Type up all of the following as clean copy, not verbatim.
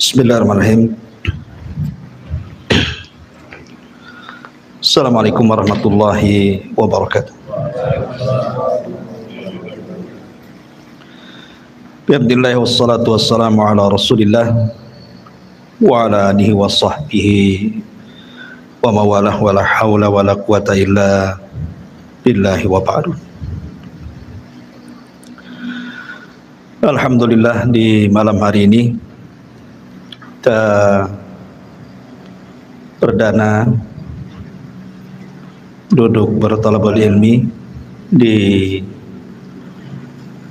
Bismillahirrahmanirrahim. Assalamualaikum warahmatullahi wabarakatuh. Bismillah wassalatu wassalamu ala rasulillah wa ala alihi wa sahbihi wa mawalah wa la hawla wa la quwata illa billahi wa ba'du. Alhamdulillah, di malam hari ini kita perdana duduk bertalabul ilmi di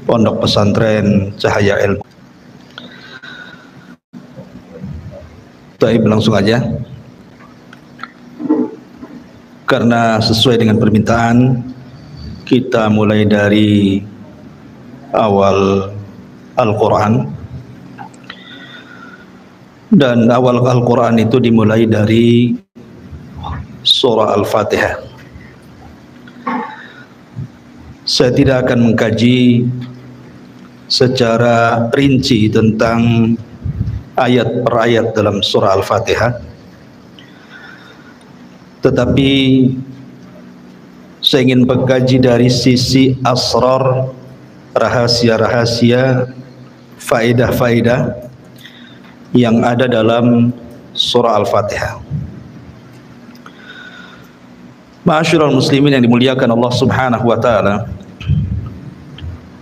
Pondok Pesantren Cahaya Ilmu. Baik, langsung aja, karena sesuai dengan permintaan kita mulai dari awal Al-Quran. Dan awal Al-Quran itu dimulai dari surah Al-Fatihah. Saya tidak akan mengkaji secara rinci tentang ayat per ayat dalam surah Al-Fatihah, tetapi saya ingin mengkaji dari sisi asrar, rahasia-rahasia, faedah-faedah yang ada dalam surah Al-Fatihah. Ma'asyiral muslimin yang dimuliakan Allah Subhanahu wa taala,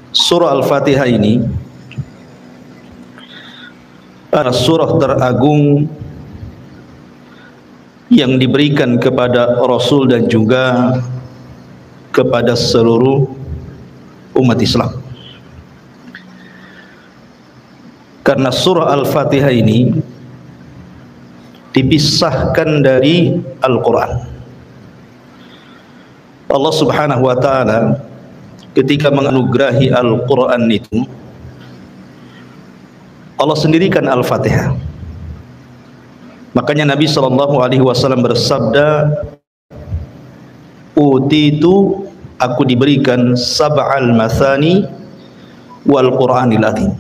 surah Al-Fatihah ini adalah surah teragung yang diberikan kepada Rasul dan juga kepada seluruh umat Islam. Karena surah Al-Fatihah ini dipisahkan dari Al-Quran. Allah Subhanahu wa ta'ala ketika menganugerahi Al-Quran itu, Allah sendirikan Al-Fatihah. Makanya Nabi SAW bersabda, utitu, aku diberikan sab'al mathani wal Qur'anil azim,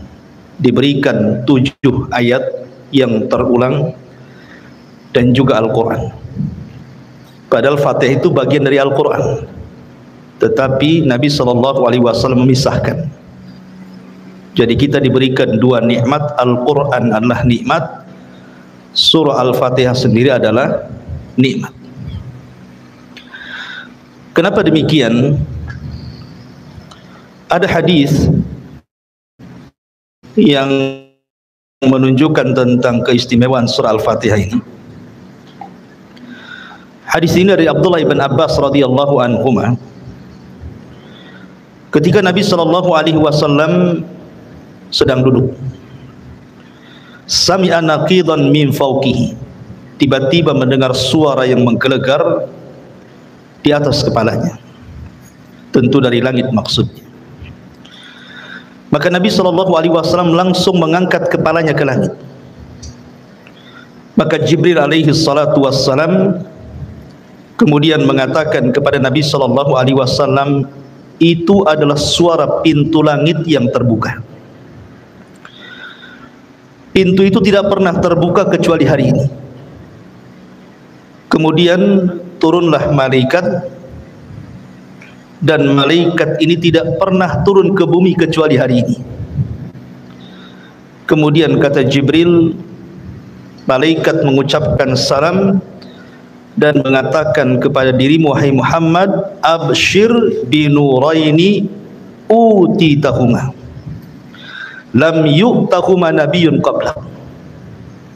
diberikan 7 ayat yang terulang dan juga Al-Quran. Padahal Fatihah itu bagian dari Al-Quran, tetapi Nabi SAW memisahkan. Jadi kita diberikan 2 nikmat. Al-Quran adalah nikmat, surah Al-Fatihah sendiri adalah nikmat. Kenapa demikian? Ada hadis yang menunjukkan tentang keistimewaan surah Al-Fatihah ini. Hadis ini dari Abdullah ibn Abbas radhiyallahu anhuma. Ketika Nabi SAW sedang duduk, sami'a naqidan min fawqihi, tiba-tiba mendengar suara yang menggelegar di atas kepalanya, tentu dari langit maksudnya. Maka Nabi SAW langsung mengangkat kepalanya ke langit. Maka Jibril alaihi salatu wassalam kemudian mengatakan kepada Nabi SAW, itu adalah suara pintu langit yang terbuka. Pintu itu tidak pernah terbuka kecuali hari ini. Kemudian turunlah malaikat, dan malaikat ini tidak pernah turun ke bumi kecuali hari ini. Kemudian kata Jibril, malaikat mengucapkan salam dan mengatakan kepada dirimu, wahai Muhammad, abshir binuraini utitahuma lam yu'tahuma nabiyyun qablak.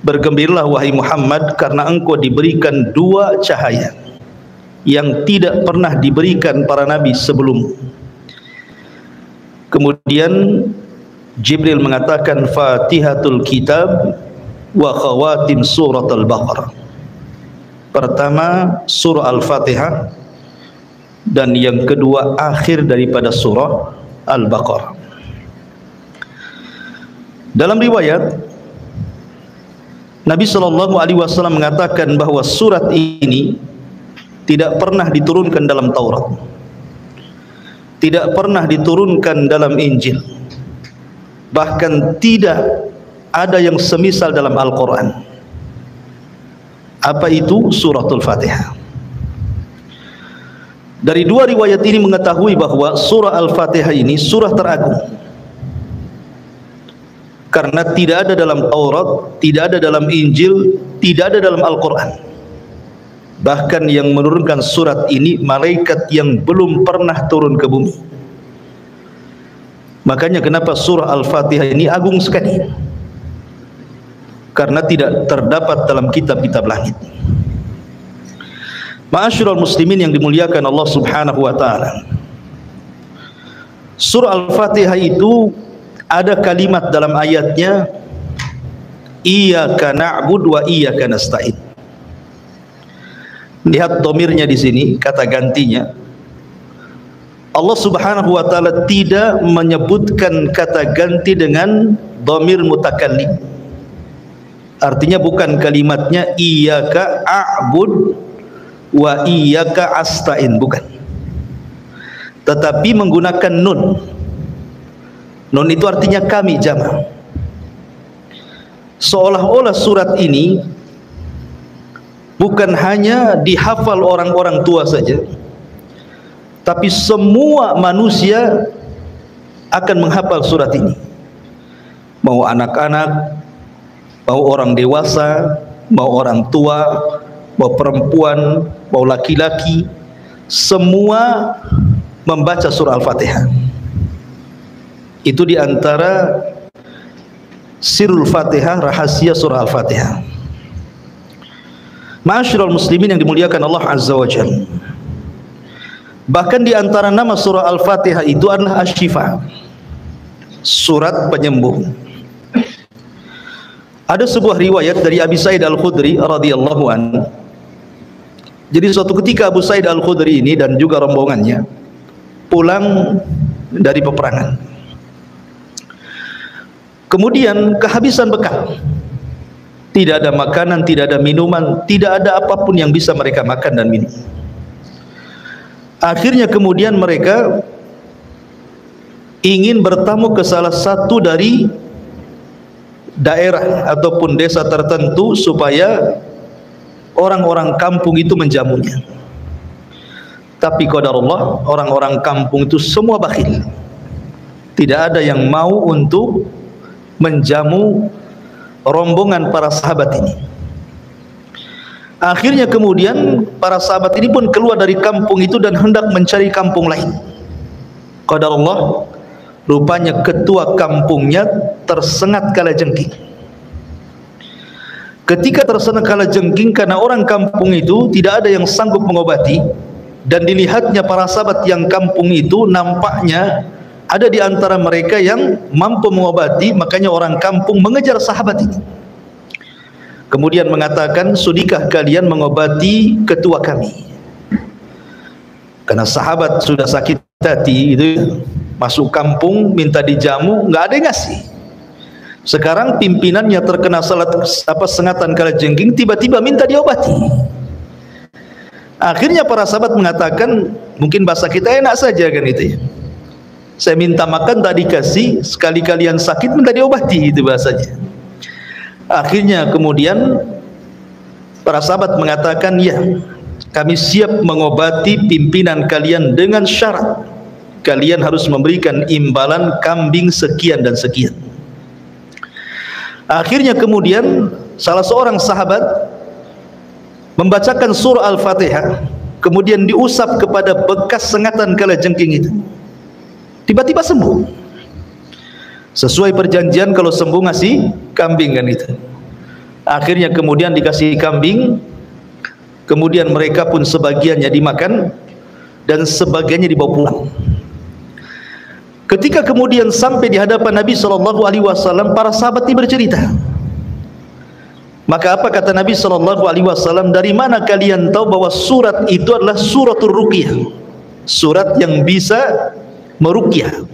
Bergembiralah wahai Muhammad, karena engkau diberikan 2 cahaya yang tidak pernah diberikan para nabi sebelum. Kemudian Jibril mengatakan, Fatihatul Kitab wa khawatim surat Al-Baqarah. Pertama surah Al-Fatihah, dan yang kedua akhir daripada surah Al-Baqarah. Dalam riwayat, Nabi SAW mengatakan bahwa surat ini tidak pernah diturunkan dalam Taurat, tidak pernah diturunkan dalam Injil, bahkan tidak ada yang semisal dalam Al-Quran. Apa itu? Suratul Fatihah. Dari dua riwayat ini mengetahui bahwa surah Al-Fatihah ini surah teragung, karena tidak ada dalam Taurat, tidak ada dalam Injil, tidak ada dalam Al-Quran. Bahkan yang menurunkan surat ini malaikat yang belum pernah turun ke bumi. Makanya kenapa surah Al-Fatihah ini agung sekali, karena tidak terdapat dalam kitab-kitab langit. Ma'asyiral muslimin yang dimuliakan Allah Subhanahu wa taala, surah Al-Fatihah itu ada kalimat dalam ayatnya, iyyaka na'budu wa iyyaka nasta'in. Lihat domirnya di sini, kata gantinya. Allah Subhanahu wa taala tidak menyebutkan kata ganti dengan domir mutakallim. Artinya bukan kalimatnya iyyaka a'bud wa iyyaka asta'in, bukan. Tetapi menggunakan nun. Nun itu artinya kami, jama'. Seolah-olah surat ini bukan hanya dihafal orang-orang tua saja, tapi semua manusia akan menghafal surat ini. Mau anak-anak, mau orang dewasa, mau orang tua, mau perempuan, mau laki-laki, semua membaca surah Al-Fatihah. Itu diantara sirul Fatihah, rahasia surah Al-Fatihah. Ma'asyiral muslimin yang dimuliakan Allah Azza wa Jalla, bahkan diantara nama surah Al-Fatihah itu adalah Asy-Syifa, surat penyembuh. Ada sebuah riwayat dari Abi Sa'id Al-Khudri radhiyallahu anhu. Jadi suatu ketika Abu Sa'id Al-Khudri ini dan juga rombongannya pulang dari peperangan, kemudian kehabisan bekal, tidak ada makanan, tidak ada minuman, tidak ada apapun yang bisa mereka makan dan minum. Akhirnya kemudian mereka ingin bertamu ke salah satu dari daerah ataupun desa tertentu supaya orang-orang kampung itu menjamunya. Tapi qadarullah, orang-orang kampung itu semua bakhil. Tidak ada yang mau untuk menjamu rombongan para sahabat ini. Akhirnya kemudian para sahabat ini pun keluar dari kampung itu dan hendak mencari kampung lain. Qadarullah, rupanya ketua kampungnya tersengat kalajengking. Ketika tersengat kalajengking karena orang kampung itu tidak ada yang sanggup mengobati, dan dilihatnya para sahabat yang kampung itu nampaknya ada di antara mereka yang mampu mengobati, makanya orang kampung mengejar sahabat ini. Kemudian mengatakan, sudikah kalian mengobati ketua kami? Karena sahabat sudah sakit hati itu, masuk kampung minta dijamu, nggak ada yang ngasih. Sekarang pimpinannya terkena sengatan kalajengking, tiba-tiba minta diobati. Akhirnya para sahabat mengatakan, mungkin bahasa kita enak saja kan itu ya, saya minta makan tak dikasih, sekali kalian sakit minta diobati, itu bahasanya. Akhirnya kemudian para sahabat mengatakan, ya, kami siap mengobati pimpinan kalian dengan syarat kalian harus memberikan imbalan kambing sekian dan sekian. Akhirnya kemudian salah seorang sahabat membacakan surah Al-Fatihah, kemudian diusap kepada bekas sengatan kalajengking itu. Tiba-tiba sembuh. Sesuai perjanjian kalau sembuh ngasih kambing kan itu. Akhirnya kemudian dikasih kambing, kemudian mereka pun sebagiannya dimakan dan sebagiannya dibawa pulang. Ketika kemudian sampai di hadapan Nabi SAW, para sahabat ini bercerita. Maka apa kata Nabi SAW? Dari mana kalian tahu bahwa surat itu adalah suratul ruqyah, surat yang bisa meruqyah?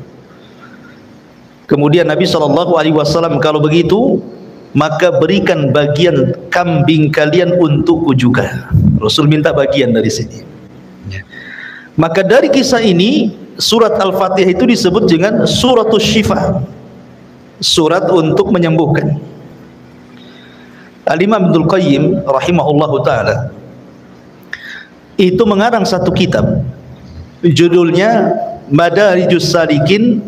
Kemudian Nabi SAW, kalau begitu maka berikan bagian kambing kalian untukku juga. Rasul minta bagian dari sini. Maka dari kisah ini surat Al-Fatihah itu disebut dengan suratul Syifa, surat untuk menyembuhkan. Al-Imam Ibnul Qayyim rahimahullahu ta'ala itu mengarang satu kitab, judulnya Madarijus Salikin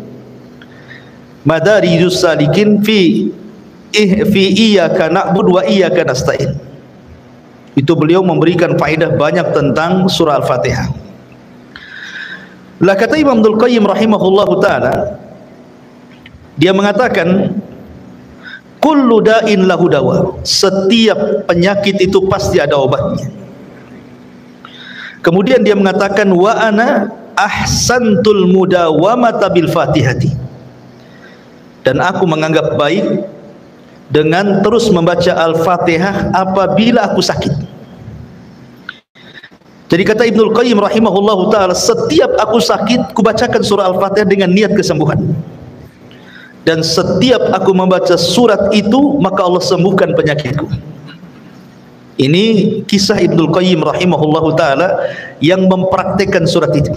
fi iyyaka na'budu wa iyyaka nasta'in. Itu beliau memberikan faedah banyak tentang surah Al-Fatihah. Lah kata Imam Ibnul Qayyim rahimahullahu ta'ala, dia mengatakan kullu da'in lahu dawa, setiap penyakit itu pasti ada obatnya. Kemudian dia mengatakan wa ana ahsantul mudawamata bil fatihati, dan aku menganggap baik dengan terus membaca Al-Fatihah apabila aku sakit. Jadi kata Ibnul Qayyim rahimahullahu ta'ala, setiap aku sakit kubacakan surah Al-Fatihah dengan niat kesembuhan, dan setiap aku membaca surat itu maka Allah sembuhkan penyakitku. Ini kisah Ibnul Qayyim rahimahullahu ta'ala yang mempraktekkan surat itu,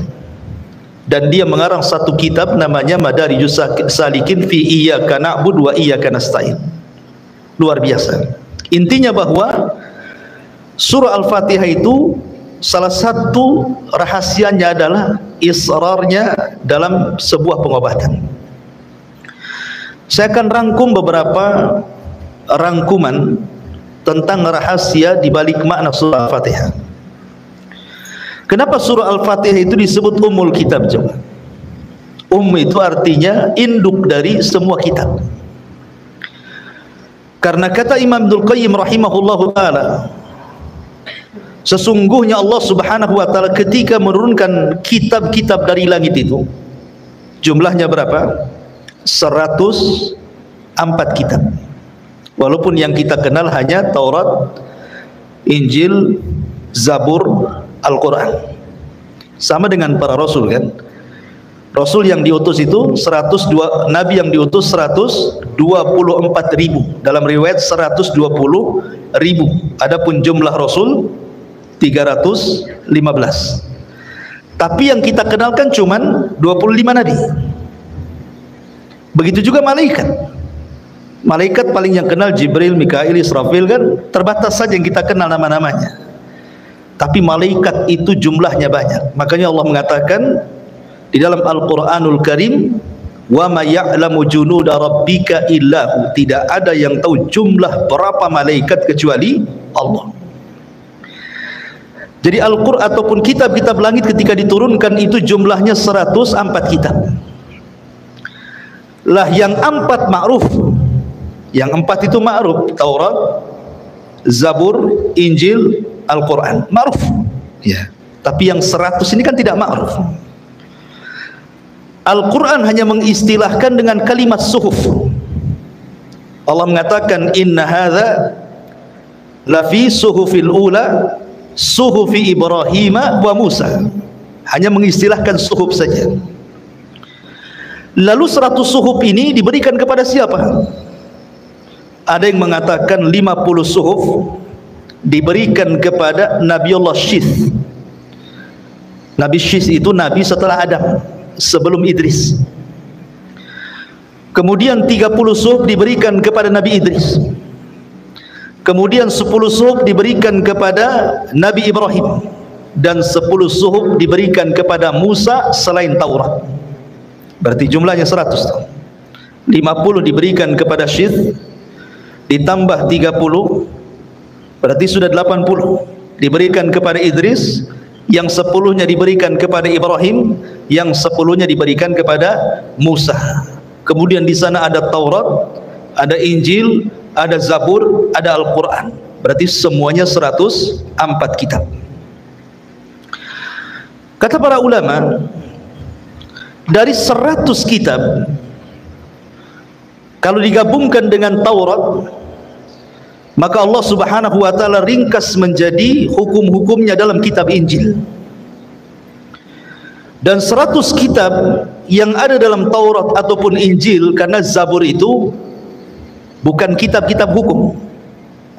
dan dia mengarang satu kitab namanya Madarijus Salikin fi iyyaka na'budu wa iyyaka nasta'in. Luar biasa. Intinya bahwa surah Al-Fatihah itu salah satu rahasianya adalah israrnya dalam sebuah pengobatan. Saya akan rangkum beberapa rangkuman tentang rahasia di balik makna surah Al-Fatihah. Kenapa surah Al-Fatihah itu disebut Ummul Kitab? Coba. Itu artinya induk dari semua kitab. Karena kata Imam Ibnul Qayyim rahimahullahu ta'ala, sesungguhnya Allah subhanahu wa ta'ala ketika menurunkan kitab-kitab dari langit itu, jumlahnya berapa? 104 kitab. Walaupun yang kita kenal hanya Taurat, Injil, Zabur, Al-Quran. Sama dengan para rasul kan. Rasul yang diutus itu 102, Nabi yang diutus 124.000, dalam riwayat 120.000. Adapun jumlah Rasul 315. Tapi yang kita kenalkan cuman 25 Nabi. Begitu juga malaikat. Malaikat paling yang kenal Jibril, Mikail, Israfil kan, terbatas saja yang kita kenal nama-namanya. Tapi malaikat itu jumlahnya banyak. Makanya Allah mengatakan di dalam Al-Quranul Karim, wa ma ya'lamu junuda rabbika illahu, tidak ada yang tahu jumlah berapa malaikat kecuali Allah. Jadi Al-Quran ataupun kitab-kitab langit ketika diturunkan itu jumlahnya 104 kitab. Lah yang 4 ma'ruf, yang 4 itu ma'ruf, Taurat, Zabur, Injil, Al-Quran, ma'ruf ya. Tapi yang 100 ini kan tidak ma'ruf. Al-Quran hanya mengistilahkan dengan kalimat suhuf. Allah mengatakan inna hadza lafi suhufil ula suhufi Ibrahim wa Musa. Hanya mengistilahkan suhuf saja. Lalu 100 suhuf ini diberikan kepada siapa? Ada yang mengatakan 50 suhuf diberikan kepada Nabiullah Syith. Nabi Syith itu nabi setelah Adam, sebelum Idris. Kemudian 30 suhuf diberikan kepada Nabi Idris. Kemudian 10 suhuf diberikan kepada Nabi Ibrahim, dan 10 suhuf diberikan kepada Musa selain Taurat. Berarti jumlahnya 100. 50 diberikan kepada Syith, ditambah 30, berarti sudah 80 diberikan kepada Idris, yang 10-nya diberikan kepada Ibrahim, yang 10-nya diberikan kepada Musa. Kemudian di sana ada Taurat, ada Injil, ada Zabur, ada Al-Quran. Berarti semuanya 104 kitab. Kata para ulama, dari 100 kitab, kalau digabungkan dengan Taurat, maka Allah subhanahu wa ta'ala ringkas menjadi hukum-hukumnya dalam kitab Injil. Dan 100 kitab yang ada dalam Taurat ataupun Injil, karena Zabur itu bukan kitab-kitab hukum.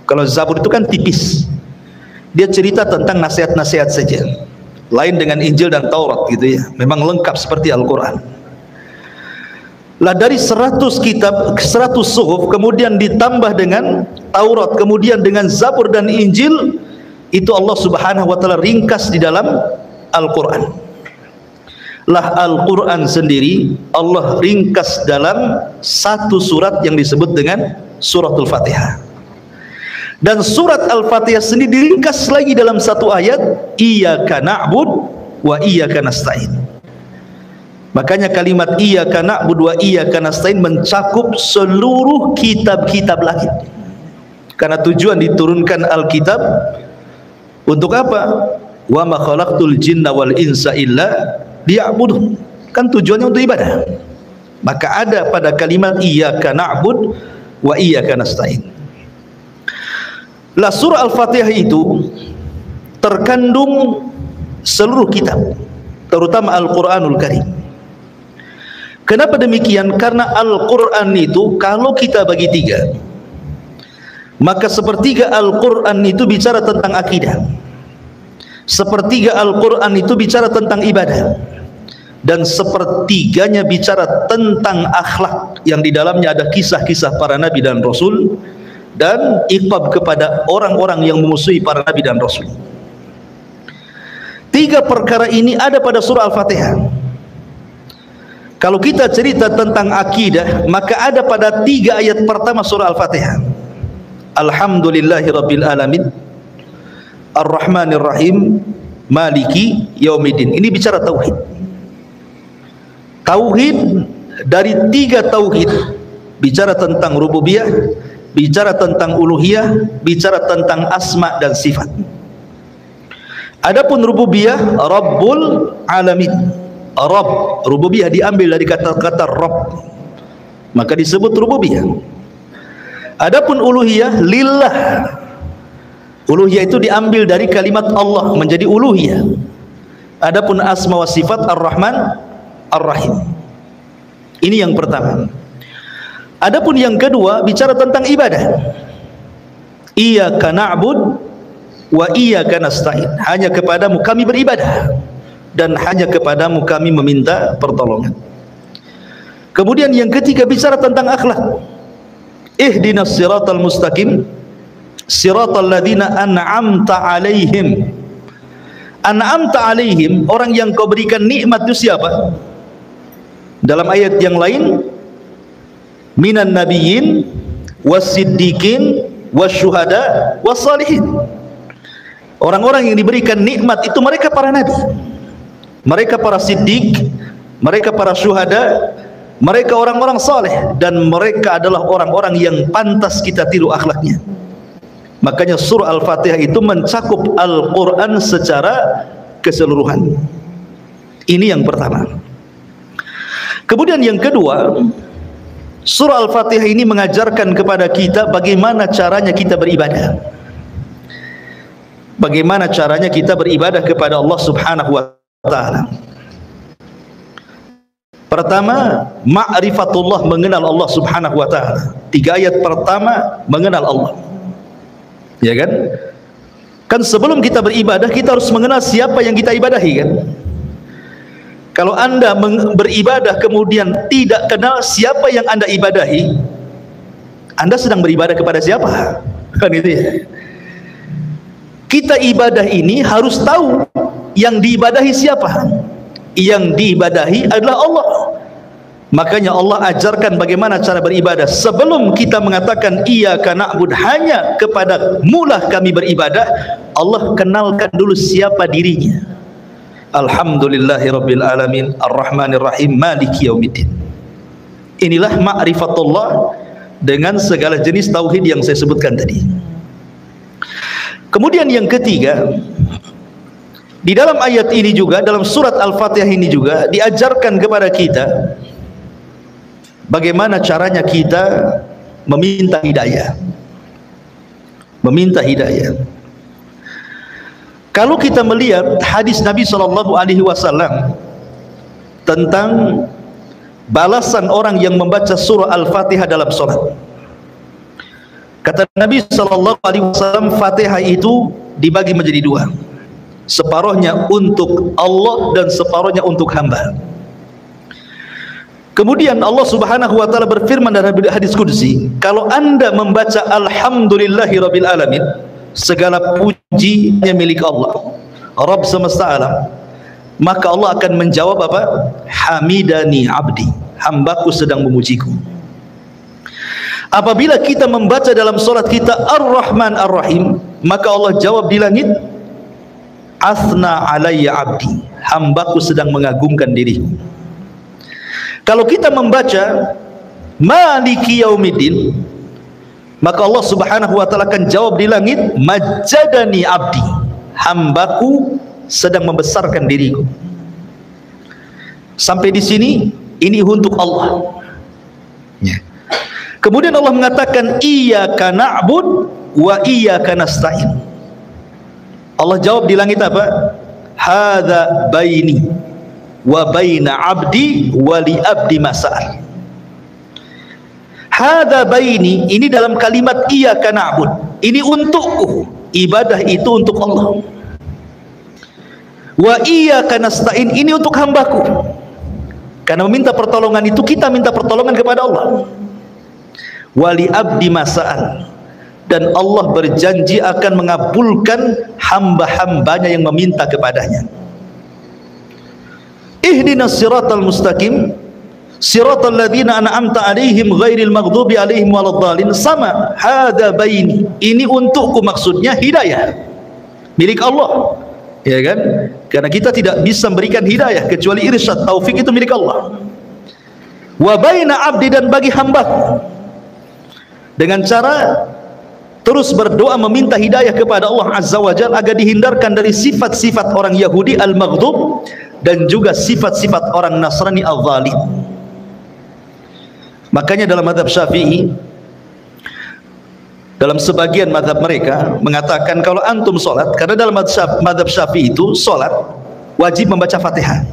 Kalau Zabur itu kan tipis, dia cerita tentang nasihat-nasihat saja. Lain dengan Injil dan Taurat gitu ya, memang lengkap seperti Al-Quran. Lah dari 100 kitab, 100 suhuf, kemudian ditambah dengan Taurat, kemudian dengan Zabur dan Injil, itu Allah Subhanahu wa taala ringkas di dalam Al-Qur'an. Lah Al-Qur'an sendiri Allah ringkas dalam satu surat yang disebut dengan Suratul Fatihah. Dan surat Al-Fatihah sendiri diringkas lagi dalam satu ayat, Iyyaka na'bud wa iyyaka nasta'in. Makanya kalimat Iyyaka na'budu wa iyyaka nasta'in mencakup seluruh kitab-kitab langit. Karena tujuan diturunkan Alkitab untuk apa? Wa ma khalaqtul jinna wal insa illa liya'budun. Kan tujuannya untuk ibadah. Maka ada pada kalimat Iyyaka na'bud wa iyyaka nasta'in. Lah surah Al-Fatihah itu terkandung seluruh kitab, terutama Al-Qur'anul Karim. Kenapa demikian? Karena Al-Quran itu kalau kita bagi tiga, maka sepertiga Al-Quran itu bicara tentang akidah, sepertiga Al-Quran itu bicara tentang ibadah, dan sepertiganya bicara tentang akhlak yang di dalamnya ada kisah-kisah para nabi dan rasul dan iqab kepada orang-orang yang memusuhi para nabi dan rasul. Tiga perkara ini ada pada surah Al-Fatihah. Kalau kita cerita tentang akidah, maka ada pada 3 ayat pertama surah Al-Fatihah. Alhamdulillahi Rabbil Alamin, Ar-Rahmanir Rahim, Maliki Yaumiddin. Ini bicara tauhid. Tauhid dari 3 tauhid, bicara tentang rububiyah, bicara tentang uluhiyah, bicara tentang asma dan sifat. Adapun rububiyah, Rabbul Alamin. Rabb, rububiyah diambil dari kata-kata Rabb, maka disebut rububiyah. Adapun uluhiyah, lillah. Uluhiyah itu diambil dari kalimat Allah menjadi uluhiyah. Adapun asma wa sifat Ar-Rahman, Ar-Rahim. Ini yang pertama. Adapun yang kedua bicara tentang ibadah. Iyyaka na'bud wa iyyaka nasta'in. Hanya kepadamu kami beribadah dan hanya kepadamu kami meminta pertolongan. Kemudian yang ketiga bicara tentang akhlak. Ihdinas siratal mustaqim, siratal ladzina an'amta alaihim. An'amta alaihim, orang yang kau berikan nikmat itu siapa? Dalam ayat yang lain, minan nabiyyin was-siddiqin wasyuhada was-salihin. Orang-orang yang diberikan nikmat itu mereka para nabi, mereka para siddiq, mereka para syuhada, mereka orang-orang saleh, dan mereka adalah orang-orang yang pantas kita tiru akhlaknya. Makanya surah Al-Fatihah itu mencakup Al-Quran secara keseluruhan. Ini yang pertama. Kemudian yang kedua, surah Al-Fatihah ini mengajarkan kepada kita bagaimana caranya kita beribadah. Bagaimana caranya kita beribadah kepada Allah Subhanahu wa ta'ala. Pertama, ma'rifatullah, mengenal Allah Subhanahu wa ta'ala. 3 ayat pertama mengenal Allah, ya kan? Kan sebelum kita beribadah kita harus mengenal siapa yang kita ibadahi, kan? Kalau anda beribadah kemudian tidak kenal siapa yang anda ibadahi, anda sedang beribadah kepada siapa? Kan itu ya. Kita ibadah ini harus tahu yang diibadahi siapa. Yang diibadahi adalah Allah. Makanya Allah ajarkan bagaimana cara beribadah. Sebelum kita mengatakan iyyaka na'bud, hanya kepada mulah kami beribadah, Allah kenalkan dulu siapa dirinya. Alhamdulillahi Rabbil Alamin, Ar-Rahmanir Rahim, Maliki Yaumiddin. Inilah ma'rifatullah dengan segala jenis tauhid yang saya sebutkan tadi. Kemudian yang ketiga, di dalam ayat ini juga, dalam surat Al-Fatihah ini juga diajarkan kepada kita bagaimana caranya kita meminta hidayah. Meminta hidayah. Kalau kita melihat hadis Nabi SAW tentang balasan orang yang membaca surah Al-Fatihah dalam salat, kata Nabi SAW, Fatihah itu dibagi menjadi 2. Separuhnya untuk Allah dan separuhnya untuk hamba. Kemudian Allah Subhanahu wa taala berfirman dalam hadis qudsi, kalau Anda membaca alhamdulillahirabbil alamin, segala puji hanya milik Allah, Rabb semesta alam, maka Allah akan menjawab apa? Hamidani abdi, hambaku sedang memujiku. Apabila kita membaca dalam salat kita Ar-Rahman Ar-Rahim, maka Allah jawab di langit, Asna alayya abdi, hambaku sedang mengagungkan diriku. Kalau kita membaca Maliki Yaumiddin, maka Allah Subhanahu wa taala akan jawab di langit, Majjadani abdi, hambaku sedang membesarkan diriku. Sampai di sini ini untuk Allah. Ya. Kemudian Allah mengatakan iyyaka na'bud wa iyyaka nasta'in. Allah jawab di langit apa? Hadza baini wa baina abdi wa li abdi mas'al. Hadza baini, ini dalam kalimat iyyaka na'bud, ini untukku, ibadah itu untuk Allah. Wa iyyaka nasta'in, ini untuk hambaku. Karena meminta pertolongan itu kita minta pertolongan kepada Allah. Wa li abdi mas'al, dan Allah berjanji akan mengabulkan hamba-hambanya yang meminta kepadanya. Ihdinas siratal mustaqim siratal ladzina an'amta 'alaihim ghairil maghdubi 'alaihim waladdallin. Sama, hadza baini, ini untukku, maksudnya hidayah milik Allah, ya kan? Karena kita tidak bisa memberikan hidayah kecuali irsyad, taufik itu milik Allah. Wa baina 'abdi, dan bagi hambaku, dengan cara terus berdoa meminta hidayah kepada Allah Azza wa Jalla agar dihindarkan dari sifat-sifat orang Yahudi al-maghdub dan juga sifat-sifat orang Nasrani al-zalim. Makanya dalam mazhab Syafi'i, dalam sebagian mazhab mereka mengatakan kalau antum sholat, karena dalam mazhab Syafi'i itu sholat wajib membaca Fatihah.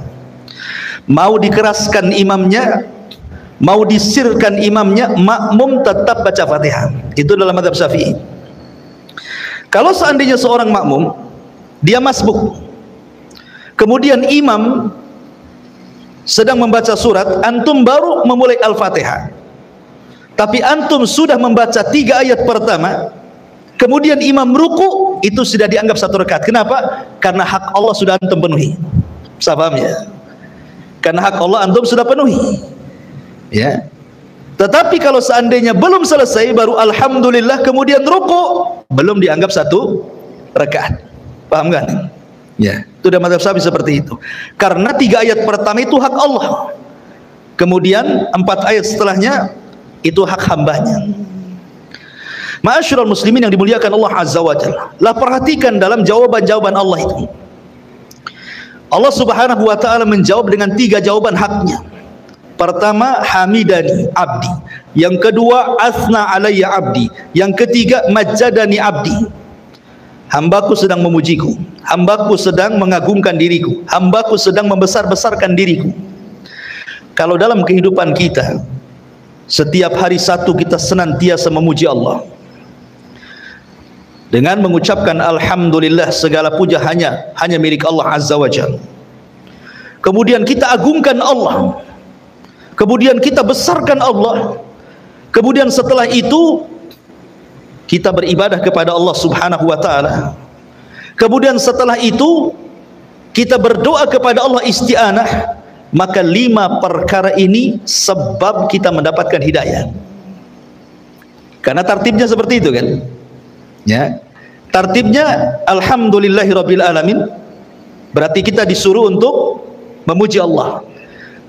Mau dikeraskan imamnya, mau disirkan imamnya, makmum tetap baca Fatihah. Itu dalam mazhab Syafi'i. Kalau seandainya seorang makmum dia masbuk, kemudian imam sedang membaca surat, antum baru memulai Al-Fatihah, tapi antum sudah membaca 3 ayat pertama, kemudian imam ruku, itu sudah dianggap 1 rakaat. Kenapa? Karena hak Allah sudah antum penuhi. Bisa paham ya? Karena hak Allah antum sudah penuhi, ya. Tetapi kalau seandainya belum selesai baru alhamdulillah kemudian ruku, belum dianggap 1 rakaat. Paham kan? Ya, itu dalam mazhab Syafi'i seperti itu. Karena 3 ayat pertama itu hak Allah, kemudian 4 ayat setelahnya itu hak hambanya. Ma'asyiral muslimin yang dimuliakan Allah Azza wa Jalla, lah perhatikan dalam jawaban-jawaban Allah itu. Allah Subhanahu wa taala menjawab dengan 3 jawaban haknya. Pertama, hamidani abdi. Yang kedua, asna alayya abdi. Yang ketiga, majjadani abdi, hambaku sedang memujiku, hambaku sedang mengagungkan diriku, hambaku sedang membesar-besarkan diriku. Kalau dalam kehidupan kita setiap hari satu kita senantiasa memuji Allah dengan mengucapkan alhamdulillah, segala puja hanya milik Allah Azza wa Jalla. Kemudian kita agungkan Allah, kemudian kita besarkan Allah, kemudian setelah itu kita beribadah kepada Allah Subhanahu wa taala, kemudian setelah itu kita berdoa kepada Allah isti'anah, maka 5 perkara ini sebab kita mendapatkan hidayah. Karena tartibnya seperti itu kan, ya. Tartibnya alhamdulillahirabbil alamin, berarti kita disuruh untuk memuji Allah.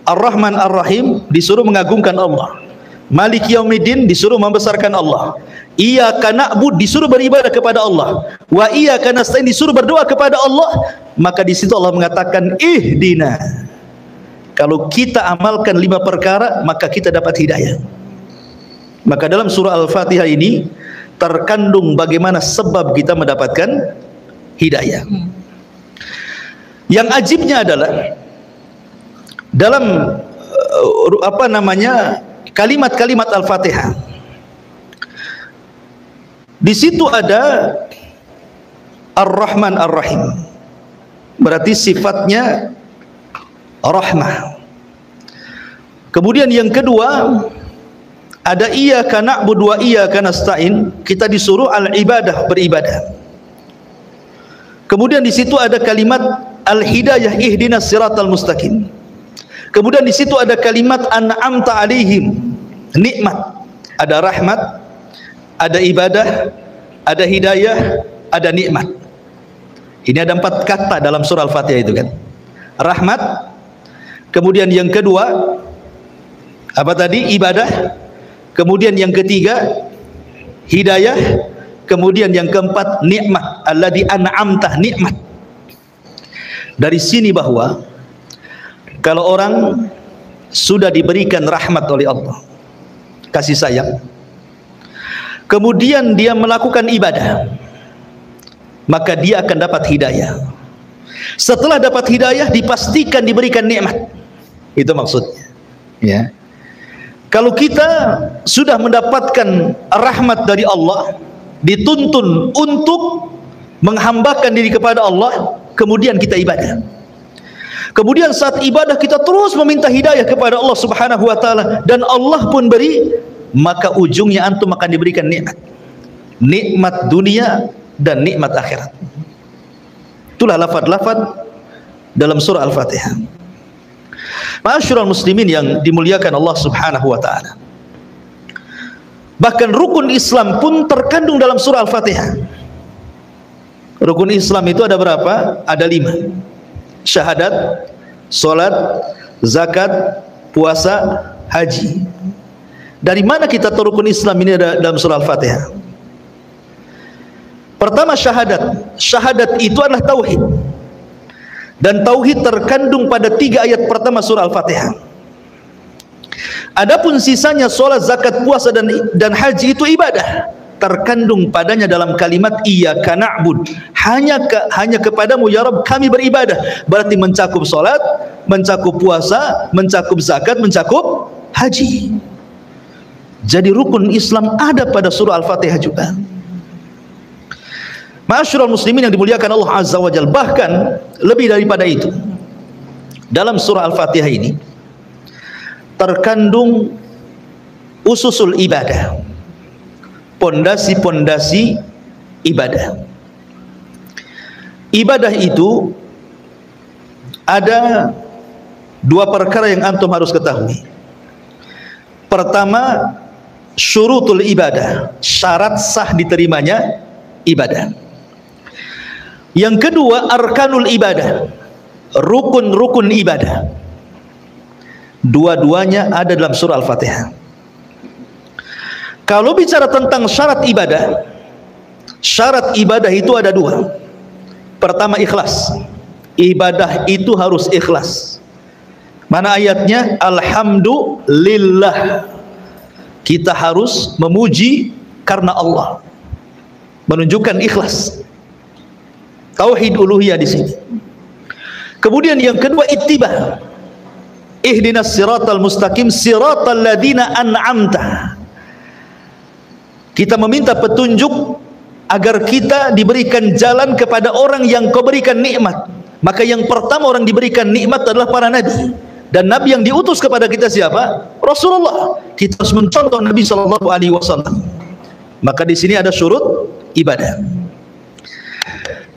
Ar-Rahman Ar-Rahim, disuruh mengagungkan Allah. Maliki Yaumiddin, disuruh membesarkan Allah. Iyyaka na'bud, disuruh beribadah kepada Allah. Wa iyyaka nasta'in, disuruh berdoa kepada Allah. Maka di situ Allah mengatakan ihdina. Kalau kita amalkan 5 perkara, maka kita dapat hidayah. Maka dalam surah Al-Fatihah ini terkandung bagaimana sebab kita mendapatkan hidayah. Yang ajibnya adalah dalam kalimat-kalimat Al-Fatihah, di situ ada Ar-Rahman Ar-Rahim, berarti sifatnya rahmah. Kemudian yang kedua, ada iyyaka na'budu wa iyyaka nasta'in. Kita disuruh al-ibadah, beribadah. Kemudian di situ ada kalimat al-hidayah, ihdinas siratal mustaqim. Kemudian di situ ada kalimat an'amta alaihim, nikmat. Ada rahmat, ada ibadah, ada hidayah, ada nikmat. Ini ada 4 kata dalam surah Al-Fatihah itu kan. Rahmat, kemudian yang kedua apa tadi? Ibadah. Kemudian yang ketiga hidayah. Kemudian yang keempat nikmat. Alladzi an'amta, nikmat. Dari sini bahwa kalau orang sudah diberikan rahmat oleh Allah, kasih sayang, kemudian dia melakukan ibadah, maka dia akan dapat hidayah. Setelah dapat hidayah, dipastikan diberikan nikmat. Itu maksudnya, ya. Kalau kita sudah mendapatkan rahmat dari Allah, dituntun untuk menghambakan diri kepada Allah, kemudian kita ibadah. Kemudian saat ibadah kita terus meminta hidayah kepada Allah Subhanahu wa taala, dan Allah pun beri, maka ujungnya antum akan diberikan nikmat. Nikmat dunia dan nikmat akhirat. Itulah lafaz-lafaz dalam surah Al-Fatihah. Ma'asyiral muslimin yang dimuliakan Allah Subhanahu wa taala. Bahkan rukun Islam pun terkandung dalam surah Al-Fatihah. Rukun Islam itu ada berapa? Ada 5. Syahadat, salat, zakat, puasa, haji. Dari mana kita tahu rukun Islam ini ada dalam surah Al-Fatihah? Pertama syahadat. Syahadat itu adalah tauhid. Dan tauhid terkandung pada 3 ayat pertama surah Al-Fatihah. Adapun sisanya salat, zakat, puasa dan haji itu ibadah, terkandung padanya dalam kalimat iyyaka na'bud. Hanya kepadamu ya Rabb kami beribadah. Berarti mencakup salat, mencakup puasa, mencakup zakat, mencakup haji. Jadi rukun Islam ada pada surah Al-Fatihah juga. Ma'asyiral muslimin yang dimuliakan Allah Azza wa Jalla, bahkan lebih daripada itu, dalam surah Al-Fatihah ini terkandung ususul ibadah, pondasi-pondasi ibadah. Ibadah itu ada 2 perkara yang antum harus ketahui. Pertama, syurutul ibadah, syarat sah diterimanya ibadah. Yang kedua, arkanul ibadah, rukun-rukun ibadah. Dua-duanya ada dalam surah Al-Fatihah. Kalau bicara tentang syarat ibadah itu ada 2. Pertama, ikhlas. Ibadah itu harus ikhlas. Mana ayatnya? Alhamdulillah. Kita harus memuji karena Allah. Menunjukkan ikhlas. Tauhid uluhiyah di sini. Kemudian yang kedua, ittiba. Ihdinas siratal mustaqim siratal ladzina an'amta. Kita meminta petunjuk agar kita diberikan jalan kepada orang yang Kau berikan nikmat. Maka yang pertama orang diberikan nikmat adalah para nabi. Dan nabi yang diutus kepada kita siapa? Rasulullah. Kita harus mencontoh Nabi sallallahu alaihi wasallam. Maka di sini ada syurut ibadah.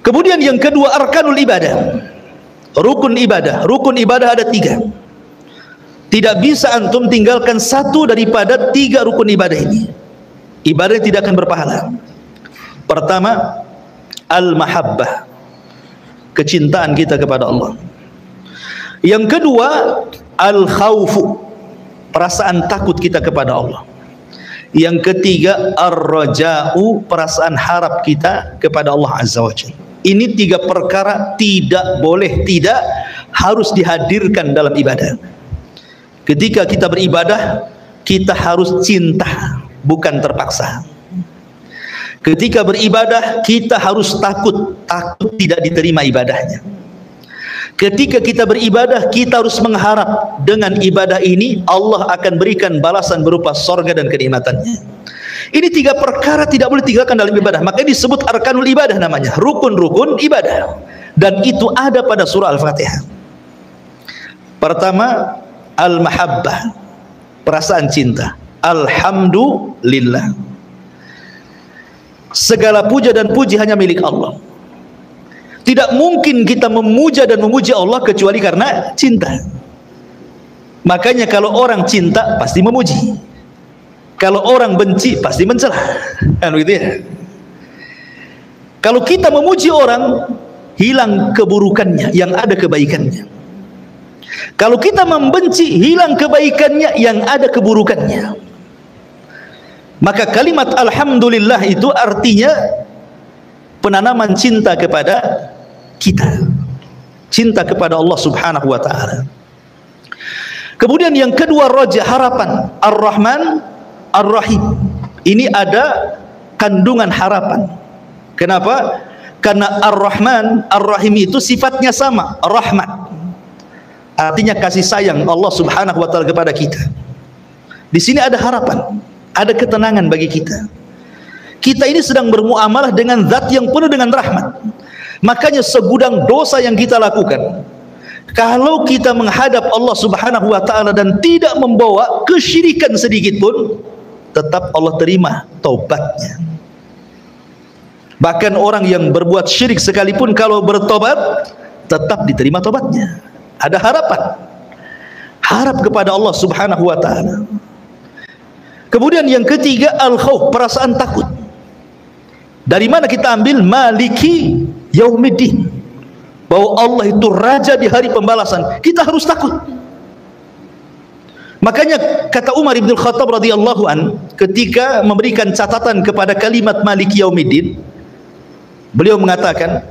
Kemudian yang kedua, arkanul ibadah, rukun ibadah. Rukun ibadah ada 3. Tidak bisa antum tinggalkan satu daripada 3 rukun ibadah ini. Ibadah tidak akan berpahala. Pertama, al-mahabbah, kecintaan kita kepada Allah. Yang kedua, al-khaufu, perasaan takut kita kepada Allah. Yang ketiga, ar-raja'u, perasaan harap kita kepada Allah Azza wa Jalla. Ini 3 perkara tidak boleh, tidak harus dihadirkan dalam ibadah. Ketika kita beribadah, kita harus cinta, bukan terpaksa. Ketika beribadah, kita harus takut tidak diterima ibadahnya. Ketika kita beribadah, kita harus mengharap dengan ibadah ini Allah akan berikan balasan berupa sorga dan kenikmatannya. Ini 3 perkara tidak boleh tinggalkan dalam ibadah. Makanya disebut arkanul ibadah namanya, rukun-rukun ibadah. Dan itu ada pada surah Al-Fatihah. Pertama, al-mahabbah, perasaan cinta. Alhamdulillah. Segala puja dan puji hanya milik Allah. Tidak mungkin kita memuja dan memuji Allah kecuali karena cinta. Makanya kalau orang cinta pasti memuji. Kalau orang benci pasti mencela. Kan begitu ya? Kalau kita memuji orang, hilang keburukannya, yang ada kebaikannya. Kalau kita membenci, hilang kebaikannya, yang ada keburukannya. Maka kalimat alhamdulillah itu artinya penanaman cinta kepada kita, cinta kepada Allah Subhanahu wa ta'ala. Kemudian yang kedua, raja, harapan. Ar-Rahman Ar-Rahim. Ini ada kandungan harapan. Kenapa? Karena Ar-Rahman Ar-Rahim itu sifatnya sama, rahmat. Artinya kasih sayang Allah Subhanahu wa ta'ala kepada kita. Di sini ada harapan, ada ketenangan bagi kita. Kita ini sedang bermuamalah dengan zat yang penuh dengan rahmat. Makanya segudang dosa yang kita lakukan, kalau kita menghadap Allah Subhanahu wa ta'ala dan tidak membawa kesyirikan sedikit pun, tetap Allah terima taubatnya. Bahkan orang yang berbuat syirik sekalipun kalau bertobat, tetap diterima tobatnya. Ada harapan, harap kepada Allah Subhanahu wa ta'ala. Kemudian yang ketiga, al-khawf, perasaan takut. Dari mana kita ambil? Maliki yaumiddin, bahwa Allah itu raja di hari pembalasan. Kita harus takut. Makanya kata Umar bin Khattab radhiyallahu an, ketika memberikan catatan kepada kalimat Maliki yaumiddin, beliau mengatakan,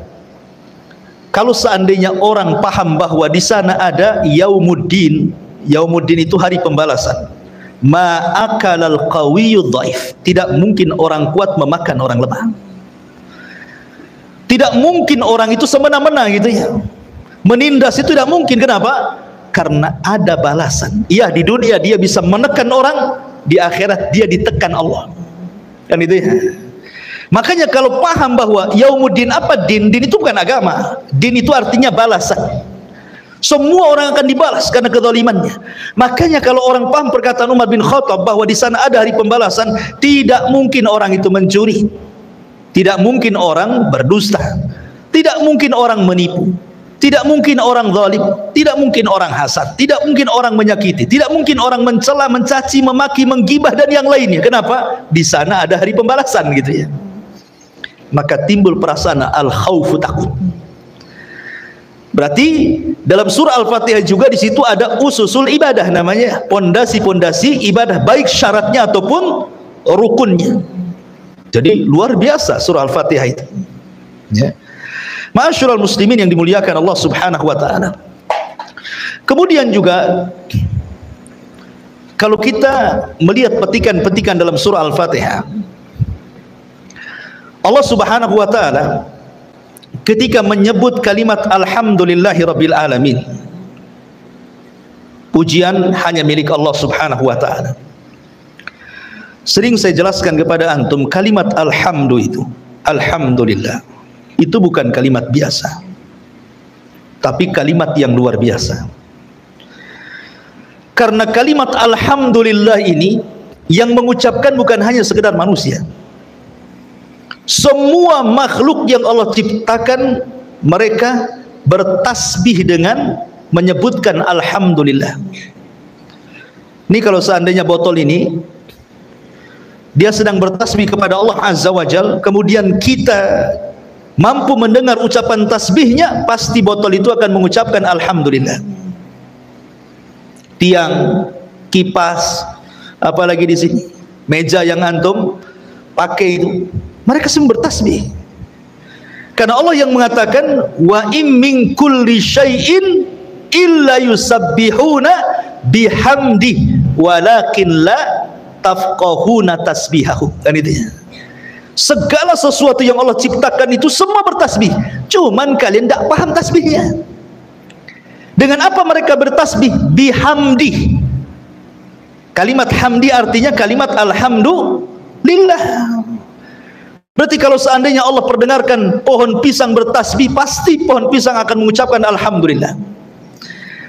kalau seandainya orang paham bahwa di sana ada yaumuddin, yaumuddin itu hari pembalasan, ma'akalal qawiyyu dhaif, tidak mungkin orang kuat memakan orang lemah. Tidak mungkin orang itu semena-mena gitu ya, menindas itu tidak mungkin. Kenapa? Karena ada balasan. Iya, di dunia dia bisa menekan orang, di akhirat dia ditekan Allah. Kan itu ya. Makanya kalau paham bahwa yaumuddin, apa din? Din itu bukan agama. Din itu artinya balasan. Semua orang akan dibalas karena kezalimannya. Makanya kalau orang paham perkataan Umar bin Khattab bahwa di sana ada hari pembalasan, tidak mungkin orang itu mencuri, tidak mungkin orang berdusta, tidak mungkin orang menipu, tidak mungkin orang zalim, tidak mungkin orang hasad, tidak mungkin orang menyakiti, tidak mungkin orang mencela, mencaci, memaki, menggibah dan yang lainnya. Kenapa? Di sana ada hari pembalasan gitu ya. Maka timbul perasaan al-khawfu, takut. Berarti dalam surah Al-Fatihah juga di situ ada ususul ibadah, namanya pondasi-pondasi ibadah, baik syaratnya ataupun rukunnya. Jadi luar biasa surah Al-Fatihah itu. Ya. Ma'asyiral muslimin yang dimuliakan Allah Subhanahu wa ta'ala. Kemudian juga kalau kita melihat petikan-petikan dalam surah Al-Fatihah, Allah Subhanahu wa ta'ala ketika menyebut kalimat alhamdulillahi rabbil alamin, pujian hanya milik Allah Subhanahu wa ta'ala. Sering saya jelaskan kepada antum, kalimat alhamdu itu, alhamdulillah, itu bukan kalimat biasa, tapi kalimat yang luar biasa. Karena kalimat alhamdulillah ini yang mengucapkan bukan hanya sekedar manusia. Semua makhluk yang Allah ciptakan, mereka bertasbih dengan menyebutkan alhamdulillah. Ini kalau seandainya botol ini dia sedang bertasbih kepada Allah Azza wa Jal, kemudian kita mampu mendengar ucapan tasbihnya, pasti botol itu akan mengucapkan alhamdulillah. Tiang, kipas, apalagi di sini meja yang antum pakai itu, mereka semua bertasbih. Karena Allah yang mengatakan, wa im min kulli syai'in illa yusabbihuna bihamdi walakin la tafqahuna tasbihahu. Kan itu ya. Segala sesuatu yang Allah ciptakan itu semua bertasbih, cuman kalian tidak paham tasbihnya. Dengan apa mereka bertasbih? Bihamdi. Kalimat hamdi artinya kalimat alhamdulillah. Berarti kalau seandainya Allah perdengarkan pohon pisang bertasbih, pasti pohon pisang akan mengucapkan alhamdulillah.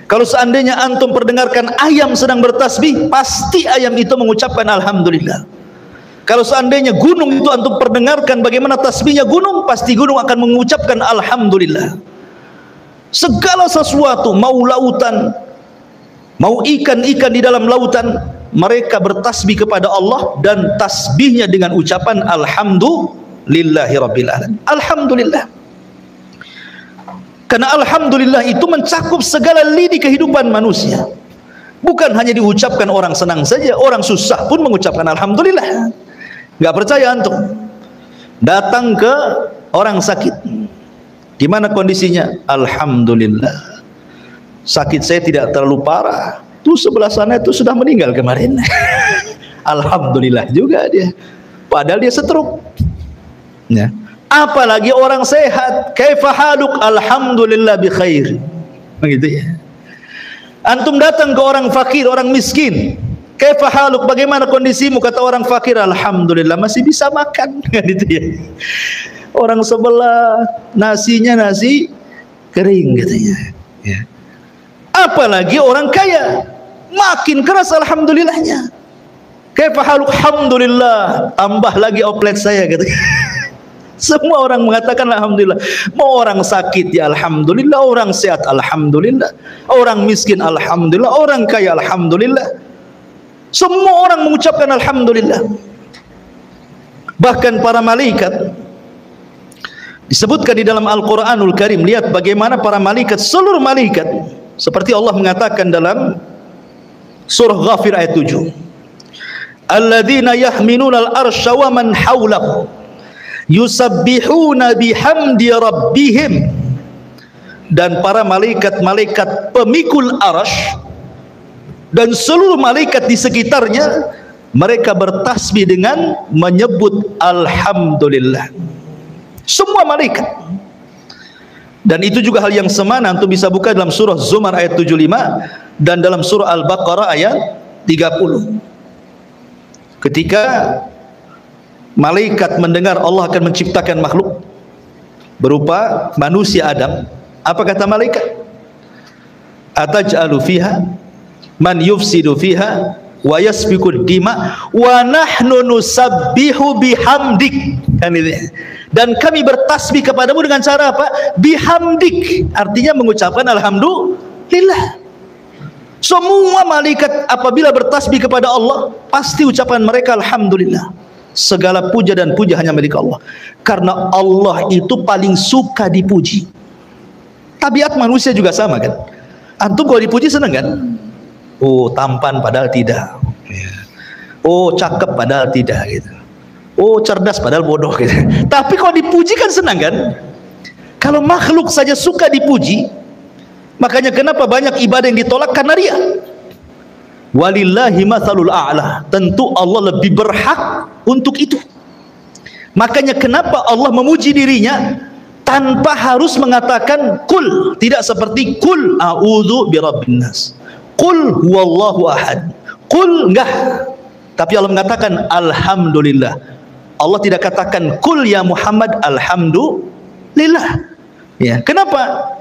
Kalau seandainya antum perdengarkan ayam sedang bertasbih, pasti ayam itu mengucapkan alhamdulillah. Kalau seandainya gunung itu antum perdengarkan bagaimana tasbihnya gunung, pasti gunung akan mengucapkan alhamdulillah. Segala sesuatu, mau lautan, mau ikan-ikan di dalam lautan, mereka bertasbih kepada Allah dan tasbihnya dengan ucapan alhamdulillahi rabbil alamin. Alhamdulillah. Karena alhamdulillah itu mencakup segala lini kehidupan manusia. Bukan hanya diucapkan orang senang saja, orang susah pun mengucapkan alhamdulillah. Gak percaya antum datang ke orang sakit, gimana kondisinya? Alhamdulillah, sakit saya tidak terlalu parah. Tuh sebelah sana itu sudah meninggal kemarin. Alhamdulillah juga dia, padahal dia stroke ya. Apalagi orang sehat, kaifa haluk? Alhamdulillah bi khair. Begitu ya. Antum datang ke orang fakir, orang miskin, kaifa haluk? Bagaimana kondisimu? Kata orang fakir, alhamdulillah masih bisa makan. Gitu ya. Orang sebelah nasinya nasi kering katanya ya. Apalagi orang kaya, makin keras alhamdulillahnya. Kaifa haluk? Alhamdulillah, tambah lagi oplet saya gitu. Semua orang mengatakan alhamdulillah. Mau orang sakit ya alhamdulillah, orang sehat alhamdulillah, orang miskin alhamdulillah, orang kaya alhamdulillah. Semua orang mengucapkan alhamdulillah. Bahkan para malaikat disebutkan di dalam Al-Qur'anul Karim. Lihat bagaimana para malaikat, seluruh malaikat, seperti Allah mengatakan dalam surah Ghafir ayat 7, alladzina yahminuna al-arsya wa man hawlahu yusabbihuna bihamdi rabbihim. Dan para malaikat-malaikat pemikul arasy dan seluruh malaikat di sekitarnya, mereka bertasbih dengan menyebut alhamdulillah. Semua malaikat. Dan itu juga hal yang semana antum bisa buka dalam surah Zumar ayat 75 dan dalam surah Al-Baqarah ayat 30. Ketika malaikat mendengar Allah akan menciptakan makhluk berupa manusia Adam, apa kata malaikat? Ataj'alu fiha man yufsidu fiha wa yasfiku dima wa nahnu nusabbihu bihamdik. Dan kami bertasbih kepadamu dengan cara apa? Bihamdik, artinya mengucapkan alhamdulillah. Semua malaikat apabila bertasbih kepada Allah, pasti ucapan mereka alhamdulillah. Segala puja dan puja hanya milik Allah, karena Allah itu paling suka dipuji. Tabiat manusia juga sama kan? Antum kalau dipuji senang kan? Oh tampan padahal tidak, oh cakep padahal tidak gitu, oh cerdas padahal bodoh gitu. Tapi kalau dipuji kan senang kan? Kalau makhluk saja suka dipuji, makanya kenapa banyak ibadah yang ditolak? Karena ria. Walillahi mathalul a'la, tentu Allah lebih berhak untuk itu. Makanya kenapa Allah memuji dirinya tanpa harus mengatakan kul, tidak seperti kul a'udzu birabbin nas, kul huwallahu ahad, kul enggak. Tapi Allah mengatakan alhamdulillah. Allah tidak katakan kul ya Muhammad alhamdulillah ya. Kenapa?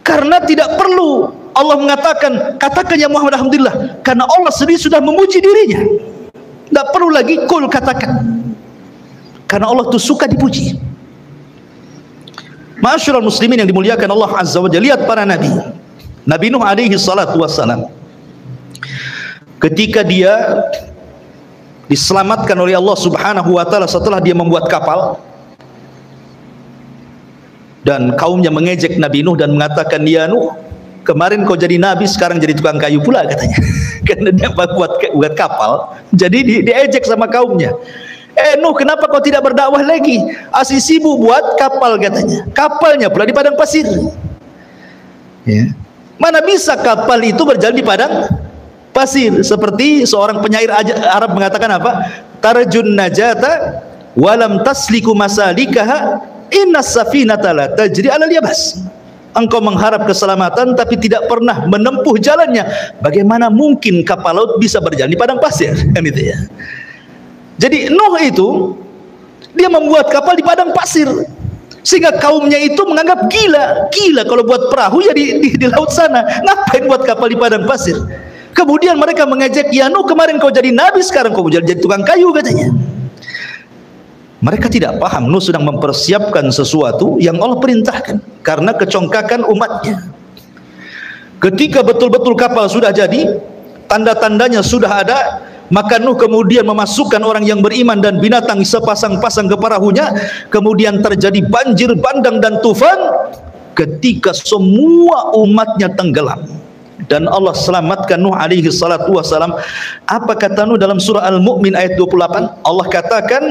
Karena tidak perlu Allah mengatakan katakan ya Muhammad alhamdulillah, karena Allah sendiri sudah memuji dirinya. Tidak perlu lagi kul katakan, karena Allah itu suka dipuji. Ma'asyiral muslimin yang dimuliakan Allah azza wa jalla, lihat para nabi. Nabi Nuh alaihi salatu wassalam, ketika dia diselamatkan oleh Allah subhanahu wa ta'ala setelah dia membuat kapal, dan kaumnya mengejek Nabi Nuh dan mengatakan, ya Nuh, kemarin kau jadi nabi, sekarang jadi tukang kayu pula katanya. Karena dia buat kapal, jadi diejek sama kaumnya. Nuh, kenapa kau tidak berdakwah lagi? Asih sibuk buat kapal katanya. Kapalnya pula di padang pasir ya. Mana bisa kapal itu berjalan di padang pasir? Seperti seorang penyair Arab mengatakan apa? Tarjun najata walam tasliku masalikaha innas safinata la tajri alal yabas. Engkau mengharap keselamatan tapi tidak pernah menempuh jalannya. Bagaimana mungkin kapal laut bisa berjalan di padang pasir? Kan itu ya. Jadi Nuh itu dia membuat kapal di padang pasir. Sehingga kaumnya itu menganggap gila kalau buat perahu ya di laut sana, ngapain buat kapal di padang pasir. Kemudian mereka mengejek, ya Nuh, kemarin kau jadi nabi, sekarang kau jadi tukang kayu, katanya. Mereka tidak paham Nuh sedang mempersiapkan sesuatu yang Allah perintahkan karena kecongkakan umatnya. Ketika betul-betul kapal sudah jadi, tanda-tandanya sudah ada, maka Nuh kemudian memasukkan orang yang beriman dan binatang sepasang-pasang ke perahunya. Kemudian terjadi banjir bandang dan tufan ketika semua umatnya tenggelam, dan Allah selamatkan Nuh alaihi salatu wassalam. Apa kata Nuh dalam surah Al-Mu'min ayat 28? Allah katakan,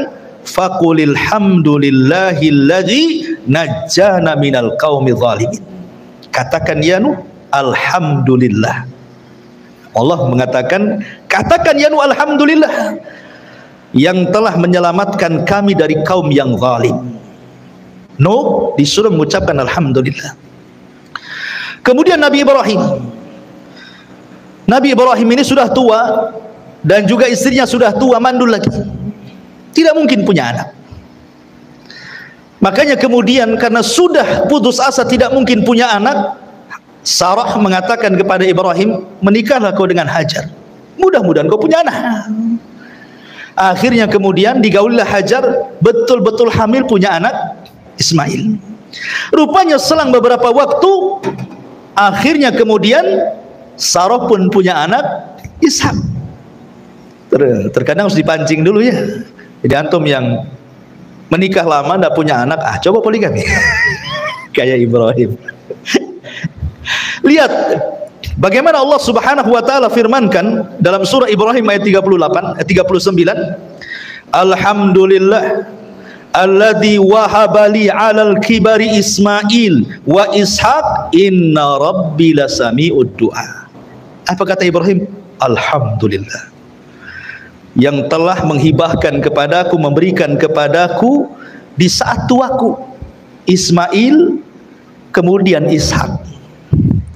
faqulil hamdulillahilladzi najjana minal qaumi zalimin. Katakan ya Nuh, alhamdulillah. Allah mengatakan, katakan ya Nuh, alhamdulillah, yang telah menyelamatkan kami dari kaum yang zalim. Nuh disuruh mengucapkan alhamdulillah. Kemudian Nabi Ibrahim ini sudah tua dan juga istrinya sudah tua, mandul lagi, tidak mungkin punya anak. Makanya kemudian karena sudah putus asa tidak mungkin punya anak, Sarah mengatakan kepada Ibrahim, menikahlah kau dengan Hajar, mudah-mudahan kau punya anak. Akhirnya kemudian digaulilah Hajar, betul-betul hamil, punya anak Ismail. Rupanya selang beberapa waktu, akhirnya kemudian Sarah pun punya anak Ishak. Terkadang harus dipancing dulu ya. Jadi antum yang menikah lama tidak punya anak, coba poligami kayak Ibrahim. Lihat bagaimana Allah Subhanahu wa taala firmankan dalam surah Ibrahim ayat 39, alhamdulillah alladzi wahabali 'alal kibari Ismail wa Ishaq inna rabbi lasami'ud du'a. Apa kata Ibrahim? Alhamdulillah, yang telah menghibahkan kepadaku, memberikan kepadaku di saat tuaku Ismail kemudian Ishak.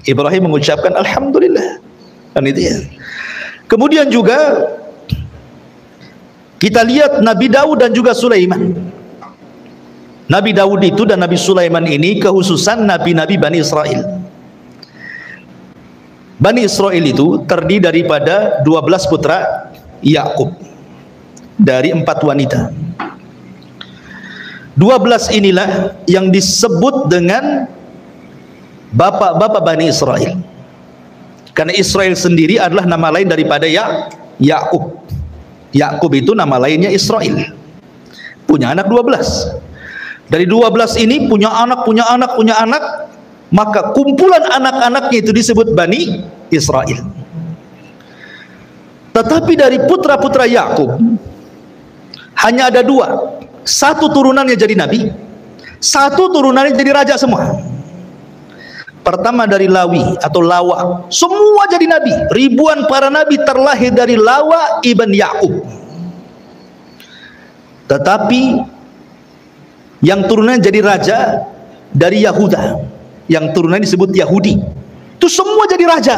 Ibrahim mengucapkan alhamdulillah, kan itu ya. Kemudian juga kita lihat Nabi Daud dan juga Sulaiman. Nabi Daud itu dan Nabi Sulaiman ini kehususan nabi-nabi Bani Israel. Bani Israel itu terdiri daripada 12 putra Yakub dari 4 wanita. 12 inilah yang disebut dengan bapak-bapak Bani Israel, karena Israel sendiri adalah nama lain daripada Yakub. Yakub itu nama lainnya Israel, punya anak 12. Dari 12 ini punya anak, maka kumpulan anak-anaknya itu disebut Bani Israel. Tetapi dari putra-putra Yakub hanya ada 2. Satu turunannya jadi nabi, satu turunannya jadi raja semua. Pertama dari Lawi atau Lawa, semua jadi nabi. Ribuan para nabi terlahir dari Lawa ibn Yakub. Tetapi yang turunannya jadi raja dari Yahuda, yang turunannya disebut Yahudi, itu semua jadi raja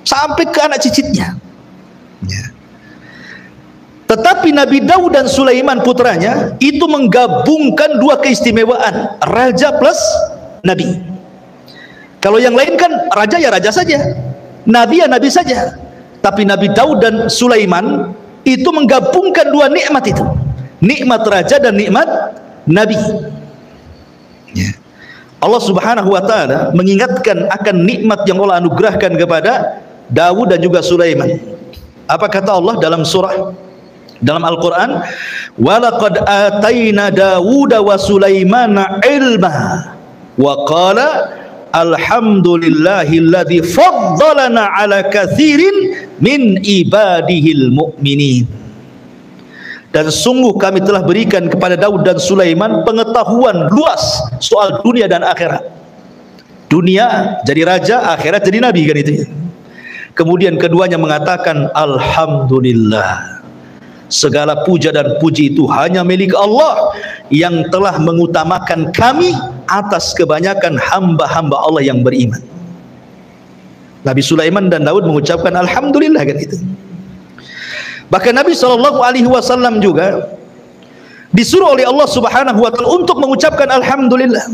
sampai ke anak cicitnya ya. Tetapi Nabi Daud dan Sulaiman putranya itu menggabungkan 2 keistimewaan, raja plus nabi. Kalau yang lain kan raja ya raja saja, nabi ya nabi saja. Tapi Nabi Daud dan Sulaiman itu menggabungkan 2 nikmat itu, nikmat raja dan nikmat nabi ya. Allah Subhanahu wa taala mengingatkan akan nikmat yang Allah anugerahkan kepada Daud dan juga Sulaiman. Apa kata Allah dalam Al-Qur'an? Walaqad ataina Dawuda wa Sulaimana ilma wa qala alhamdulillahilladzi faddalana ala katsirin min ibadihil mu'minin. Dan sungguh kami telah berikan kepada Daud dan Sulaiman pengetahuan luas soal dunia dan akhirat. Dunia jadi raja, akhirat jadi nabi, kan itu ya. Kemudian keduanya mengatakan alhamdulillah, segala puja dan puji itu hanya milik Allah yang telah mengutamakan kami atas kebanyakan hamba-hamba Allah yang beriman. Nabi Sulaiman dan Daud mengucapkan alhamdulillah, kan itu. Bahkan Nabi SAW juga disuruh oleh Allah Subhanahu wa taala untuk mengucapkan alhamdulillah.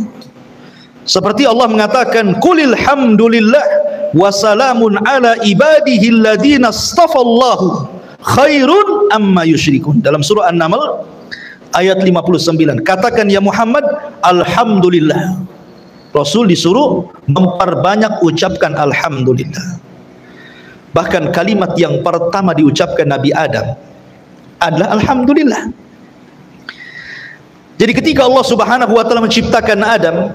Seperti Allah mengatakan, qulil hamdulillah wa salamun ala ibadihi alladhina astafallahu khairun amma yusyrikun. Dalam surah An-Naml ayat 59. Katakan ya Muhammad, alhamdulillah. Rasul disuruh memperbanyak ucapkan alhamdulillah. Bahkan kalimat yang pertama diucapkan Nabi Adam adalah alhamdulillah. Jadi ketika Allah Subhanahu wa taala menciptakan Adam,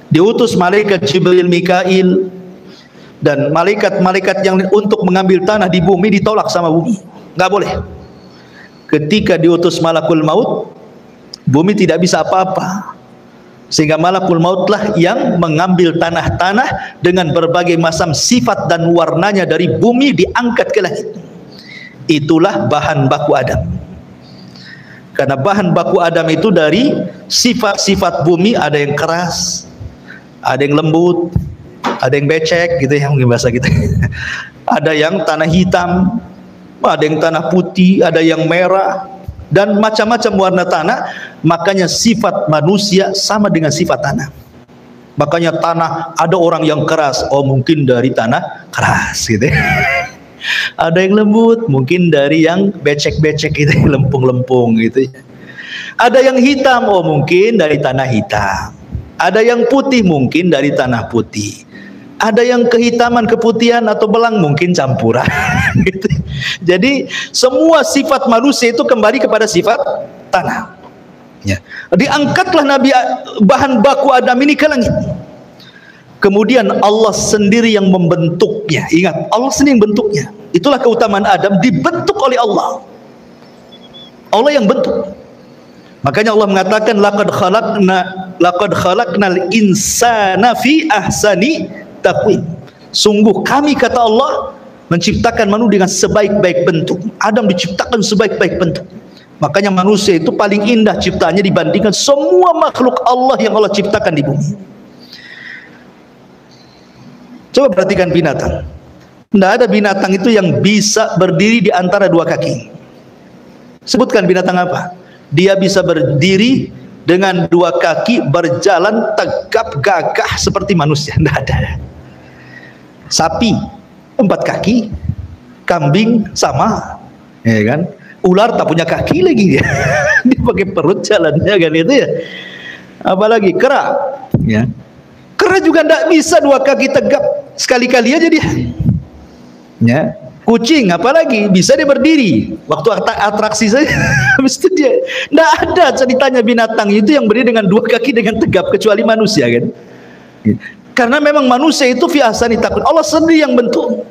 diutus malaikat Jibril, Mikail dan malaikat-malaikat yang untuk mengambil tanah di bumi ditolak sama bumi. Enggak boleh. Ketika diutus malakul maut, bumi tidak bisa apa-apa. Sehingga malakul mautlah yang mengambil tanah-tanah dengan berbagai macam sifat dan warnanya dari bumi diangkat ke langit. Itulah bahan baku Adam. Karena bahan baku Adam itu dari sifat-sifat bumi, ada yang keras, ada yang lembut, ada yang becek gitu ya mungkin bahasa kita. Ada yang tanah hitam, ada yang tanah putih, ada yang merah dan macam-macam warna tanah. Makanya sifat manusia sama dengan sifat tanah. Makanya tanah ada orang yang keras, oh mungkin dari tanah keras gitu ya. Ada yang lembut, mungkin dari yang becek-becek gitu, lempung-lempung gitu. Ada yang hitam, oh mungkin dari tanah hitam. Ada yang putih, mungkin dari tanah putih. Ada yang kehitaman, keputihan atau belang, mungkin campuran. Gitu. Jadi semua sifat manusia itu kembali kepada sifat tanah. Ya. Diangkatlah Nabi bahan baku Adam ini ke langit. Kemudian Allah sendiri yang membentuknya. Ingat, Allah sendiri yang bentuknya. Itulah keutamaan Adam, dibentuk oleh Allah. Allah yang bentuk. Makanya Allah mengatakan laqad khalaqnal insana fi ahsani taqwim. Sungguh kami, kata Allah, menciptakan manusia dengan sebaik-baik bentuk. Adam diciptakan sebaik-baik bentuk. Makanya manusia itu paling indah ciptaannya dibandingkan semua makhluk Allah yang Allah ciptakan di bumi. Coba perhatikan binatang. Tidak ada binatang itu yang bisa berdiri di antara dua kaki. Sebutkan binatang apa? Dia bisa berdiri dengan dua kaki, berjalan tegap gagah seperti manusia. Tidak ada. Sapi 4 kaki, kambing sama, ya kan? Ular tak punya kaki lagi dia. Dia pakai perut jalannya kan itu ya. Apalagi kera, ya. Kera juga tidak bisa 2 kaki tegap, sekali-kali aja dia. Ya. Kucing apalagi bisa dia berdiri waktu atraksi saya. Habis itu dia tidak ada ceritanya binatang itu yang berdiri dengan 2 kaki dengan tegap kecuali manusia kan. Karena memang manusia itu fi ahsani taqwim. Allah sendiri yang bentuk.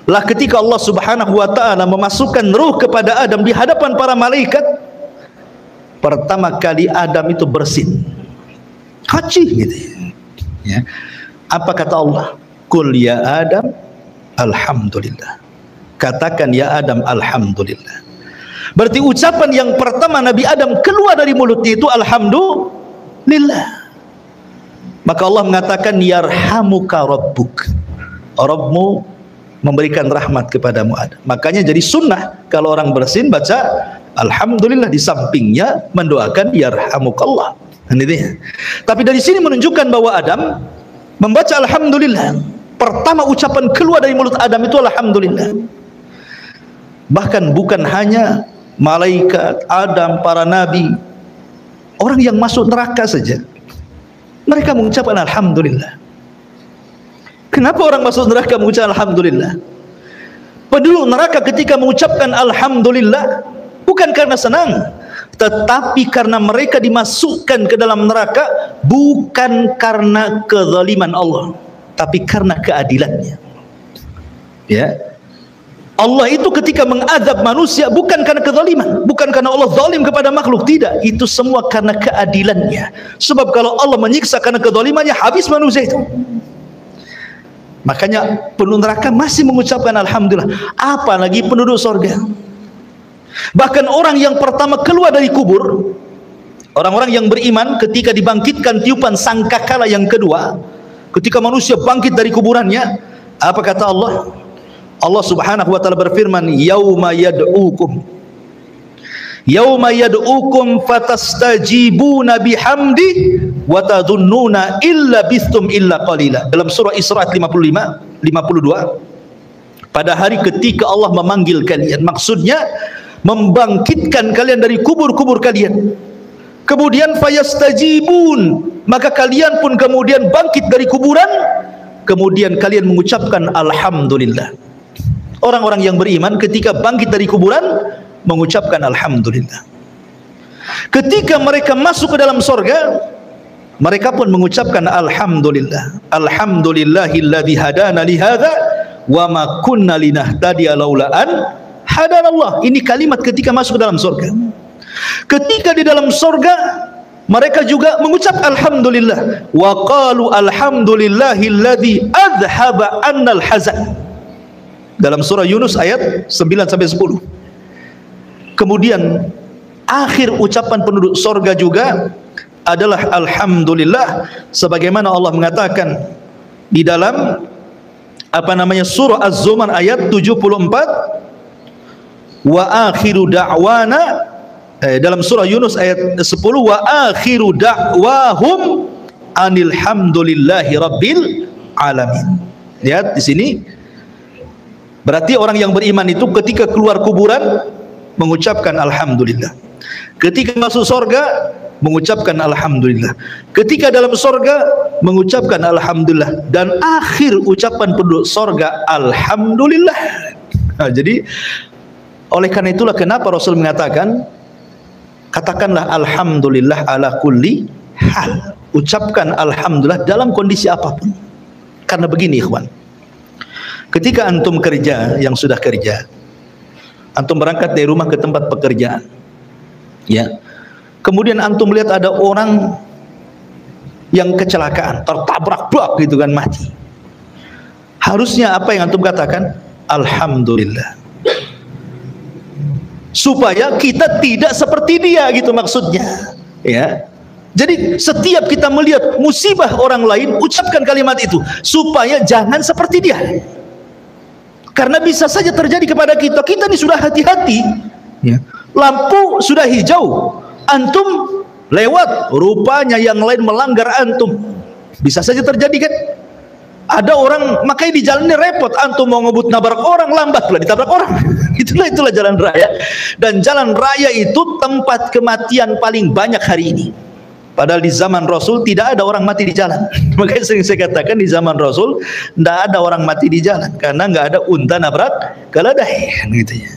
Lah ketika Allah Subhanahu wa taala memasukkan ruh kepada Adam di hadapan para malaikat, pertama kali Adam itu bersin. Haji gitu. Ya. Apa kata Allah? Qul ya Adam alhamdulillah. Katakan ya Adam alhamdulillah. Berarti ucapan yang pertama Nabi Adam keluar dari mulutnya itu alhamdulillah. Maka Allah mengatakan yarhamuka rabbuk. Rabbmu memberikan rahmat kepadamu Adam. Makanya jadi sunnah kalau orang bersin baca alhamdulillah, di sampingnya mendoakan yarhamukallah. Tapi dari sini menunjukkan bahwa Adam membaca alhamdulillah. Pertama ucapan keluar dari mulut Adam itu alhamdulillah. Bahkan bukan hanya malaikat, Adam, para nabi, orang yang masuk neraka saja mereka mengucapkan alhamdulillah. Kenapa orang masuk neraka mengucapkan alhamdulillah? Penduduk neraka ketika mengucapkan alhamdulillah bukan karena senang, tetapi karena mereka dimasukkan ke dalam neraka bukan karena kezaliman Allah, tapi karena keadilannya. Ya. Allah itu ketika mengadab manusia bukan karena kezaliman, bukan karena Allah zalim kepada makhluk, tidak. Itu semua karena keadilannya. Sebab kalau Allah menyiksa karena kezalimannya, habis manusia itu. Makanya penduduk neraka masih mengucapkan alhamdulillah, apalagi penduduk surga. Bahkan orang yang pertama keluar dari kubur, orang-orang yang beriman ketika dibangkitkan tiupan sangkakala yang kedua, ketika manusia bangkit dari kuburannya, apa kata Allah? Allah Subhanahu wa taala berfirman, yauma yad'ukum Yauma yad'ukum fatastajibuna bihamdi wa tadhunnuna illa bistum illa qalila. Dalam surah Isra 52. Pada hari ketika Allah memanggil kalian, maksudnya membangkitkan kalian dari kubur-kubur kalian. Kemudian fayastajibun, maka kalian pun kemudian bangkit dari kuburan, kemudian kalian mengucapkan alhamdulillah. Orang-orang yang beriman ketika bangkit dari kuburan mengucapkan alhamdulillah. Ketika mereka masuk ke dalam surga, mereka pun mengucapkan alhamdulillah. Alhamdulillahilladzi hadana li hadza wa ma kunna linahtadiya laula an hadanallah. Ini kalimat ketika masuk ke dalam surga. Ketika di dalam surga, mereka juga mengucap alhamdulillah. Wa qalu alhamdulillahilladzi adhhaba 'annal hazan. Dalam surah Yunus ayat 9 sampai 10. Kemudian akhir ucapan penduduk surga juga adalah alhamdulillah, sebagaimana Allah mengatakan di dalam surah Az-Zumar ayat 74, wa akhiru da'wana, dalam surah Yunus ayat 10, wa akhiru da'wahum anil hamdulillahi rabbil alamin. Lihat di sini, berarti orang yang beriman itu ketika keluar kuburan mengucapkan alhamdulillah, ketika masuk surga mengucapkan alhamdulillah, ketika dalam surga mengucapkan alhamdulillah, dan akhir ucapan penduduk surga alhamdulillah. Nah, jadi oleh karena itulah kenapa Rasul mengatakan, katakanlah alhamdulillah ala kulli hal, ucapkan alhamdulillah dalam kondisi apapun. Karena begini ikhwan, ketika antum kerja, yang sudah kerja, antum berangkat dari rumah ke tempat pekerjaan, ya, kemudian antum melihat ada orang yang kecelakaan, tertabrak bak gitu kan, mati. Harusnya apa yang antum katakan? Alhamdulillah. Supaya kita tidak seperti dia, gitu maksudnya, ya. Jadi setiap kita melihat musibah orang lain, ucapkan kalimat itu supaya jangan seperti dia. Karena bisa saja terjadi kepada kita. Kita ini sudah hati-hati, ya. Lampu sudah hijau, antum lewat, rupanya yang lain melanggar antum. Bisa saja terjadi kan? Ada orang makanya di jalan ini repot, antum mau ngebut nabrak orang, lambat pula ditabrak orang. Itulah jalan raya. Dan jalan raya itu tempat kematian paling banyak hari ini. Padahal di zaman Rasul tidak ada orang mati di jalan. Makanya sering saya katakan di zaman Rasul tidak ada orang mati di jalan, karena nggak ada unta nabrak keledai, gitu ya.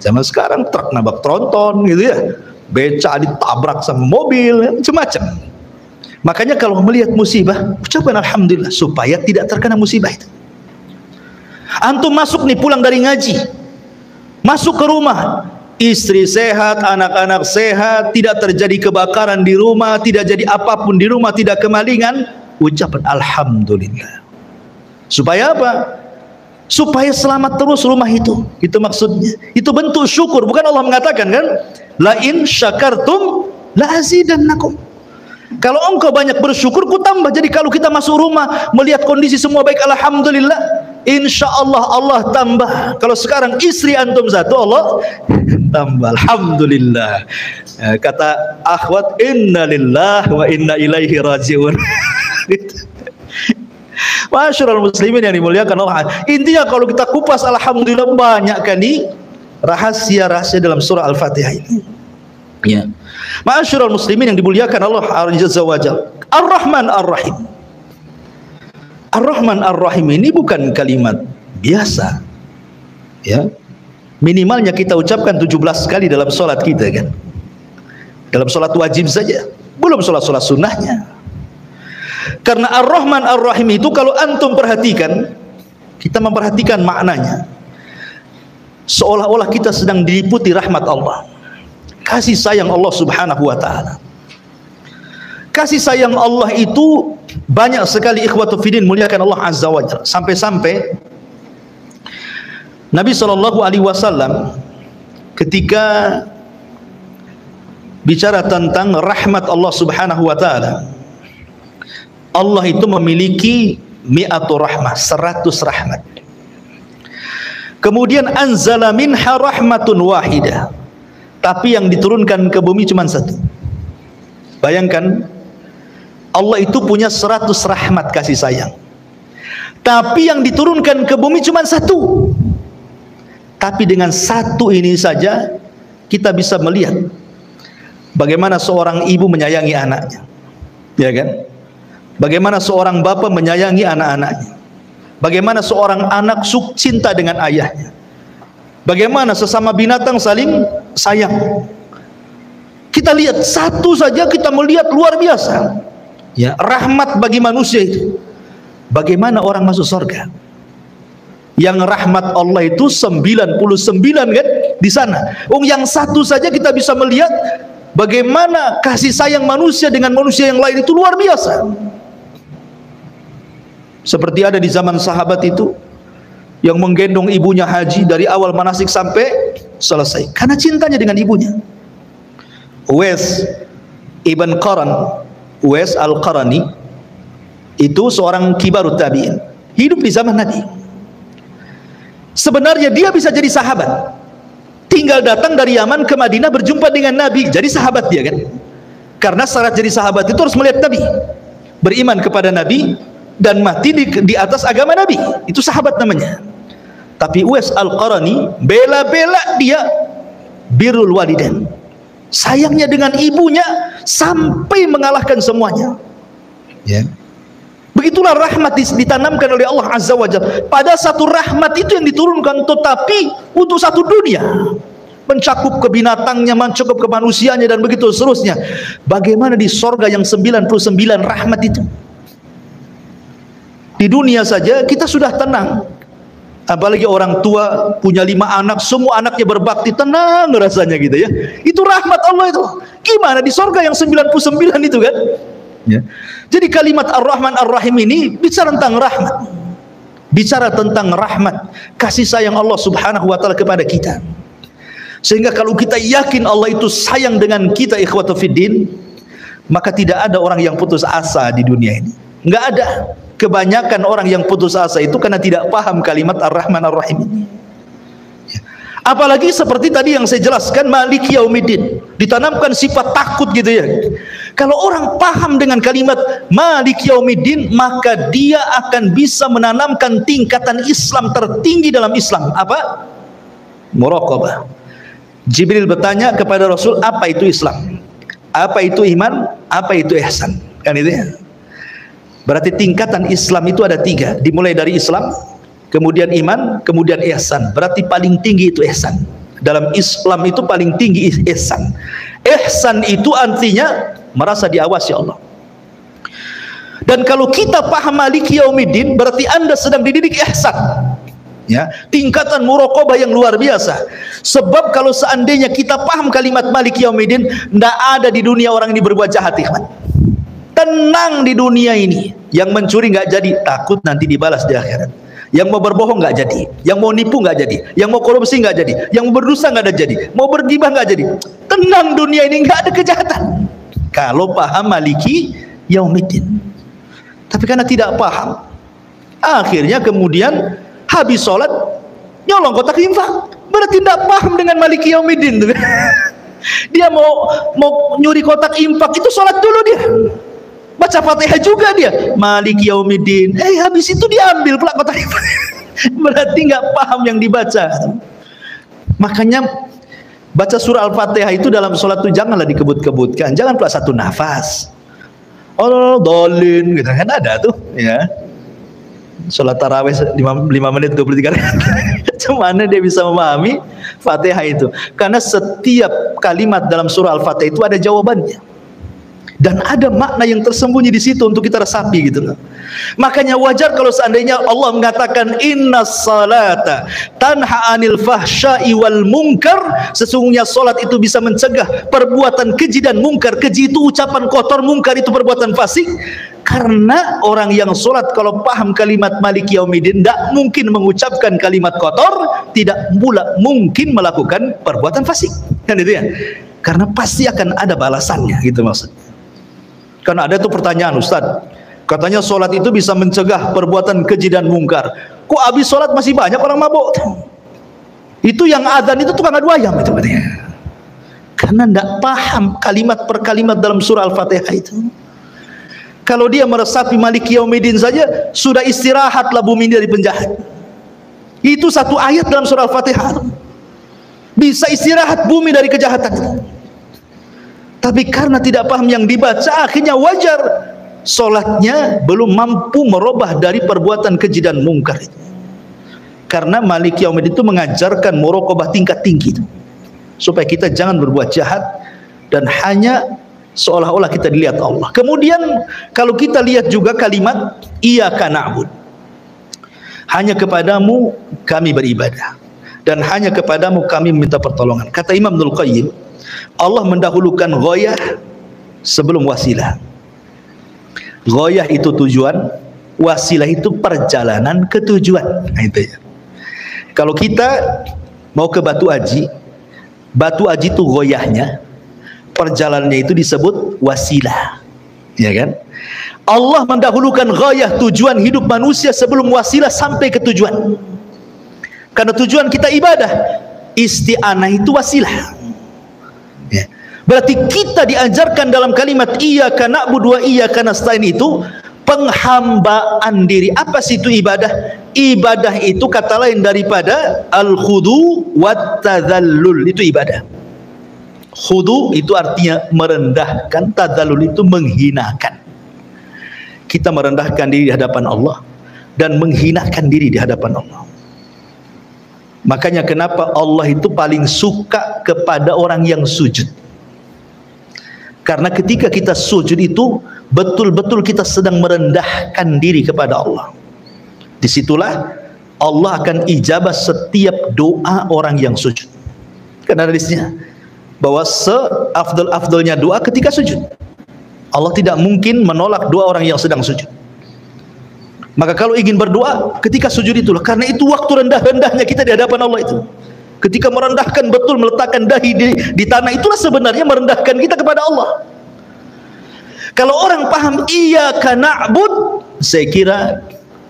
Zaman sekarang truk nabrak tronton, gitu ya, beca ditabrak sama mobil, macam-macam. Makanya kalau melihat musibah, ucapkan alhamdulillah supaya tidak terkena musibah itu. Antum masuk nih, pulang dari ngaji, masuk ke rumah, istri sehat, anak-anak sehat, tidak terjadi kebakaran di rumah, tidak jadi apapun di rumah, tidak kemalingan, ucapkan alhamdulillah. Supaya apa? Supaya selamat terus rumah itu. Itu maksudnya. Itu bentuk syukur. Bukan Allah mengatakan kan, la in syakartum la azidannakum. Kalau engkau banyak bersyukur, ku tambah. Jadi kalau kita masuk rumah melihat kondisi semua baik, alhamdulillah, insya Allah Allah tambah. Kalau sekarang istri antum satu, Allah tambah, alhamdulillah. Kata akhwat, inna lillah wa inna ilaihi rajiun. Masyarul muslimin yang dimuliakan Allah. Intinya kalau kita kupas, alhamdulillah, banyak kan nih rahasia-rahasia dalam surah Al-Fatihah ini, ya. Masyarul muslimin yang dimuliakan Allah Azza wa Jalla. Ar-Rahman Ar-Rahim. Ar-Rahman Ar-Rahim ini bukan kalimat biasa, ya. Minimalnya kita ucapkan 17 kali dalam sholat kita kan. Dalam sholat wajib saja, belum sholat-sholat sunnahnya. Karena Ar-Rahman Ar-Rahim itu kalau antum perhatikan, kita memperhatikan maknanya, seolah-olah kita sedang diliputi rahmat Allah, kasih sayang Allah subhanahu wa ta'ala. Kasih sayang Allah itu banyak sekali, ikhwatu fiddin, muliakan Allah azza wa jalla. Sampai-sampai Nabi SAW ketika bicara tentang rahmat Allah subhanahu wa ta'ala, Allah itu memiliki mi'atu rahmah, 100 rahmat. Kemudian anzala minha rahmatun wahidah. tapi yang diturunkan ke bumi cuma satu. Bayangkan, Allah itu punya 100 rahmat kasih sayang, tapi yang diturunkan ke bumi cuma satu. Tapi dengan satu ini saja kita bisa melihat bagaimana seorang ibu menyayangi anaknya, ya kan? Bagaimana seorang bapa menyayangi anak-anaknya, bagaimana seorang anak cinta dengan ayahnya, bagaimana sesama binatang saling sayang. Kita lihat satu saja kita melihat luar biasa, ya, rahmat bagi manusia itu. Bagaimana orang masuk surga? Yang rahmat Allah itu 99 kan di sana. Yang satu saja kita bisa melihat bagaimana kasih sayang manusia dengan manusia yang lain itu luar biasa. Seperti ada di zaman sahabat itu yang menggendong ibunya haji dari awal manasik sampai selesai karena cintanya dengan ibunya. Uwais ibn Qaran, Uwais al-Qarani itu seorang kibarut tabi'in, hidup di zaman Nabi. Sebenarnya dia bisa jadi sahabat, tinggal datang dari Yaman ke Madinah berjumpa dengan Nabi, jadi sahabat dia kan. Karena syarat jadi sahabat itu harus melihat Nabi, beriman kepada Nabi, dan mati di atas agama Nabi. Itu sahabat namanya. Tapi Uwais al-Qarani bela-bela dia birrul walidain, sayangnya dengan ibunya sampai mengalahkan semuanya, ya. Begitulah rahmat ditanamkan oleh Allah Azza wa Jalla. Pada satu rahmat itu yang diturunkan, tetapi untuk satu dunia, mencakup ke binatangnya, mencakup ke manusianya, dan begitu seterusnya. Bagaimana di sorga yang 99 rahmat itu? Di dunia saja kita sudah tenang, apalagi orang tua punya 5 anak, semua anaknya berbakti, tenang rasanya gitu ya. Itu rahmat Allah itu. Gimana di sorga yang 99 itu kan, ya. Jadi kalimat Ar-Rahman Ar-Rahim ini bicara tentang rahmat, bicara tentang rahmat kasih sayang Allah Subhanahu wa taala kepada kita. Sehingga kalau kita yakin Allah itu sayang dengan kita, ikhwatu fiddin, maka tidak ada orang yang putus asa di dunia ini. Enggak ada. Kebanyakan orang yang putus asa itu karena tidak paham kalimat Ar-Rahman Ar-Rahim ini. Apalagi seperti tadi yang saya jelaskan, Maliki Yaumiddin, ditanamkan sifat takut gitu ya. Kalau orang paham dengan kalimat Maliki Yaumiddin, maka dia akan bisa menanamkan tingkatan Islam tertinggi dalam Islam. Apa? Muraqabah. Jibril bertanya kepada Rasul, apa itu Islam? Apa itu iman? Apa itu ihsan? Kan itu ya. Berarti tingkatan Islam itu ada 3, dimulai dari Islam, kemudian iman, kemudian ihsan. Berarti paling tinggi itu ihsan. Dalam Islam itu paling tinggi ihsan. Ihsan itu artinya merasa diawasi Allah. Dan kalau kita paham Maliki Yaumiddin, berarti Anda sedang dididik ihsan, ya, tingkatan muraqabah yang luar biasa. Sebab kalau seandainya kita paham kalimat Maliki Yaumiddin, tidak ada di dunia orang ini berbuat jahat, ikhwan. Tenang di dunia ini. Yang mencuri nggak jadi, takut nanti dibalas di akhirat. Yang mau berbohong nggak jadi, yang mau nipu nggak jadi, yang mau korupsi nggak jadi, yang mau berdosa nggak ada jadi, mau bergibah nggak jadi. Tenang dunia ini, nggak ada kejahatan kalau paham Maliki Yaumiddin. Tapi karena tidak paham, akhirnya kemudian habis sholat nyolong kotak infak. Berarti tidak paham dengan Maliki Yaumiddin. Dia mau nyuri kotak infak itu sholat dulu dia, baca Fatihah juga dia, Maliki Yaumiddin, habis itu diambil pula kotak infak. Berarti nggak paham yang dibaca. Makanya baca surah Al-Fatihah itu dalam sholat itu janganlah dikebut-kebutkan, jangan pula satu nafas. Oh dolin gitu kan ada tuh ya. Sholat tarawih 5 menit 23 menit. Cuman dia bisa memahami Fatihah itu, karena setiap kalimat dalam surah Al-Fatihah itu ada jawabannya. Dan ada makna yang tersembunyi di situ untuk kita resapi gitu loh. Makanya wajar kalau seandainya Allah mengatakan innas salata tanha anil fahsya'i wal munkar, sesungguhnya salat itu bisa mencegah perbuatan keji dan mungkar. Keji itu ucapan kotor, mungkar itu perbuatan fasik. Karena orang yang salat kalau paham kalimat Maliki Yaumiddin tidak mungkin mengucapkan kalimat kotor, tidak pula mungkin melakukan perbuatan fasik. Kan itu ya? Karena pasti akan ada balasannya gitu maksudnya. Karena ada tuh pertanyaan, Ustaz, katanya sholat itu bisa mencegah perbuatan keji dan mungkar. Kok habis sholat masih banyak orang mabuk? Itu yang adzan itu tukang adu ayam itu katanya. Karena tidak paham kalimat per kalimat dalam surah Al-Fatihah itu. Kalau dia meresapi Maliki Yaumiddin saja, sudah istirahatlah bumi dari penjahat. Itu satu ayat dalam surah Al-Fatihah. Bisa istirahat bumi dari kejahatan. Tapi karena tidak paham yang dibaca, akhirnya wajar solatnya belum mampu merubah dari perbuatan keji dan mungkar itu. Karena Maliki Yaumiddin itu mengajarkan muraqabah tingkat tinggi itu, supaya kita jangan berbuat jahat dan hanya seolah-olah kita dilihat Allah. Kemudian kalau kita lihat juga kalimat iyyaka na'bud, hanya kepadamu kami beribadah dan hanya kepadamu kami meminta pertolongan. Kata Imam Ibnul Qayyim, Allah mendahulukan ghayah sebelum wasilah. Ghayah itu tujuan, wasilah itu perjalanan ke tujuan. Nah, itu ya. Kalau kita mau ke Batu Aji itu ghayahnya, perjalanannya itu disebut wasilah, ya kan? Allah mendahulukan ghayah, tujuan hidup manusia sebelum wasilah sampai ke tujuan. Karena tujuan kita ibadah, isti'anah itu wasilah. Ya. Berarti kita diajarkan dalam kalimat iyyaka na'budu wa iyyaka nasta'in itu penghambaan diri. Apa sih itu ibadah? Ibadah itu kata lain daripada al-khudu wat tadzallul, itu ibadah. Khudu itu artinya merendahkan, tadzallul itu menghinakan. Kita merendahkan diri di hadapan Allah dan menghinakan diri di hadapan Allah. Makanya kenapa Allah itu paling suka kepada orang yang sujud. Karena ketika kita sujud itu betul-betul kita sedang merendahkan diri kepada Allah. Disitulah Allah akan ijabah setiap doa orang yang sujud. Karena hadisnya bahwa seafdal-afdalnya doa ketika sujud. Allah tidak mungkin menolak doa orang yang sedang sujud. Maka kalau ingin berdoa ketika sujud itulah, karena itu waktu rendah-rendahnya kita di hadapan Allah itu. Ketika merendahkan betul, meletakkan dahi di tanah, itulah sebenarnya merendahkan kita kepada Allah. Kalau orang paham iyyaka na'bud, saya kira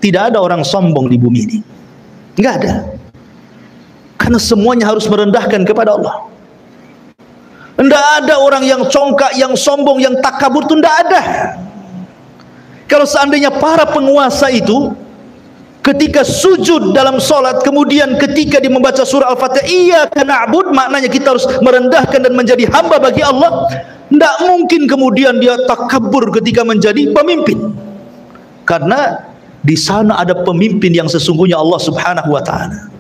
tidak ada orang sombong di bumi ini. Enggak ada. Karena semuanya harus merendahkan kepada Allah. Enggak ada orang yang congkak, yang sombong, yang takabur, itu enggak ada. Kalau seandainya para penguasa itu ketika sujud dalam solat, kemudian ketika dia membaca surah Al-Fatihah iyyaka na'bud, maknanya kita harus merendahkan dan menjadi hamba bagi Allah. Tidak mungkin kemudian dia takabur ketika menjadi pemimpin. Karena di sana ada pemimpin yang sesungguhnya Allah Subhanahu wa taala.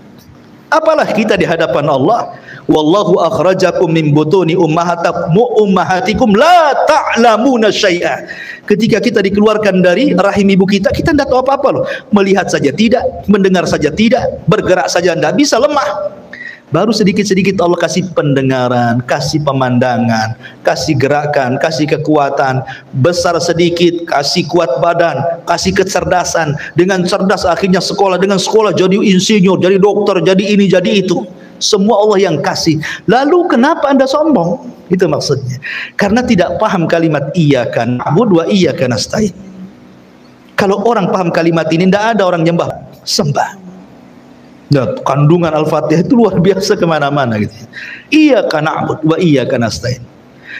Apalah kita di hadapan Allah, wallahu akhrajakum min butuni ummahatikum la ta'lamuna syai'a. Ketika kita dikeluarkan dari rahim ibu kita, kita tidak tahu apa-apa loh. Melihat saja tidak, mendengar saja tidak, bergerak saja tidak bisa, lemah. Baru sedikit-sedikit Allah kasih pendengaran, kasih pemandangan, kasih gerakan, kasih kekuatan. Besar sedikit, kasih kuat badan, kasih kecerdasan. Dengan cerdas akhirnya sekolah, dengan sekolah jadi insinyur, jadi dokter, jadi ini, jadi itu. Semua Allah yang kasih. Lalu kenapa Anda sombong? Itu maksudnya. Karena tidak paham kalimat iyyaka na'budu wa iyyaka nasta'in. Kalau orang paham kalimat ini, tidak ada orang nyembah, sembah. Nah, kandungan Al-Fatihah itu luar biasa kemana-mana gitu. Iyyaka na'budu wa iyyaka nasta'in.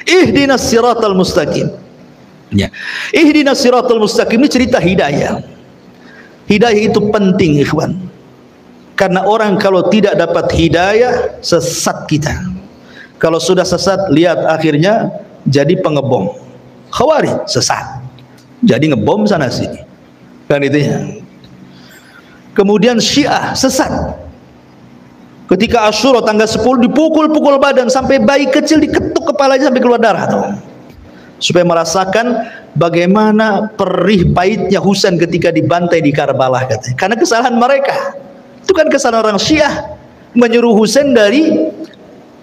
Ihdinas siratal mustaqim. Ya. Ihdinas siratal mustaqim ini cerita hidayah. Hidayah itu penting, ikhwan. Karena orang kalau tidak dapat hidayah, sesat kita. Kalau sudah sesat, lihat akhirnya jadi pengebom. Khawarij sesat, jadi ngebom sana sini. Kan itu ya. Kemudian Syiah sesat. Ketika Asyura tanggal 10 dipukul-pukul badan sampai bayi kecil diketuk kepalanya sampai keluar darah tuh. Supaya merasakan bagaimana perih pahitnya Husain ketika dibantai di Karbala katanya. Karena kesalahan mereka. Itu kan kesalahan orang Syiah menyuruh Husain dari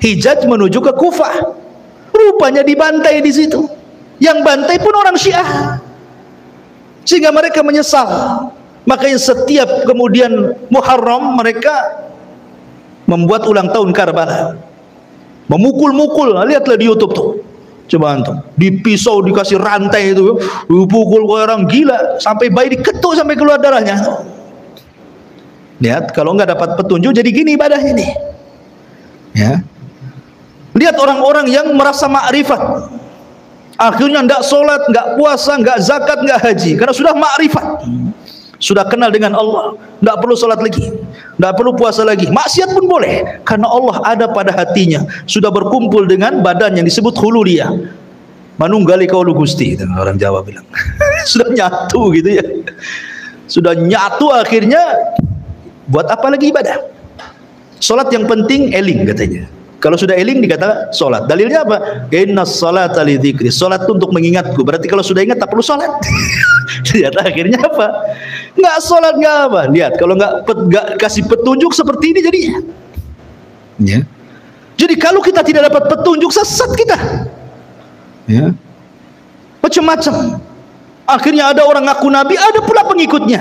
Hijaz menuju ke Kufah. Rupanya dibantai di situ. Yang bantai pun orang Syiah. Sehingga mereka menyesal. Makanya setiap kemudian Muharram mereka membuat ulang tahun Karbala. Memukul-mukul, lihatlah di YouTube tuh. Coba antum, dipisau dikasih rantai itu, dipukul orang gila sampai bayi diketuk sampai keluar darahnya. Lihat, kalau nggak dapat petunjuk jadi gini ibadah ini. Ya. Lihat orang-orang yang merasa makrifat, akhirnya tidak sholat, tidak puasa, tidak zakat, tidak haji, karena sudah makrifat, sudah kenal dengan Allah, tidak perlu sholat lagi, tidak perlu puasa lagi, maksiat pun boleh, karena Allah ada pada hatinya, sudah berkumpul dengan badan yang disebut hululiyah, manunggali kaulu gusti, orang Jawa bilang. Sudah nyatu gitu ya, sudah nyatu, akhirnya buat apa lagi ibadah? Sholat yang penting eling katanya. Kalau sudah eling dikata sholat. Dalilnya apa? Innas sholata li dzikri. Sholat itu untuk mengingatku. Berarti kalau sudah ingat tak perlu sholat. Lihat akhirnya apa? Nggak sholat nggak apa. Lihat kalau nggak kasih petunjuk seperti ini jadinya. Ya. Jadi kalau kita tidak dapat petunjuk, sesat kita. Ya. Macam-macam. Akhirnya ada orang ngaku nabi, ada pula pengikutnya.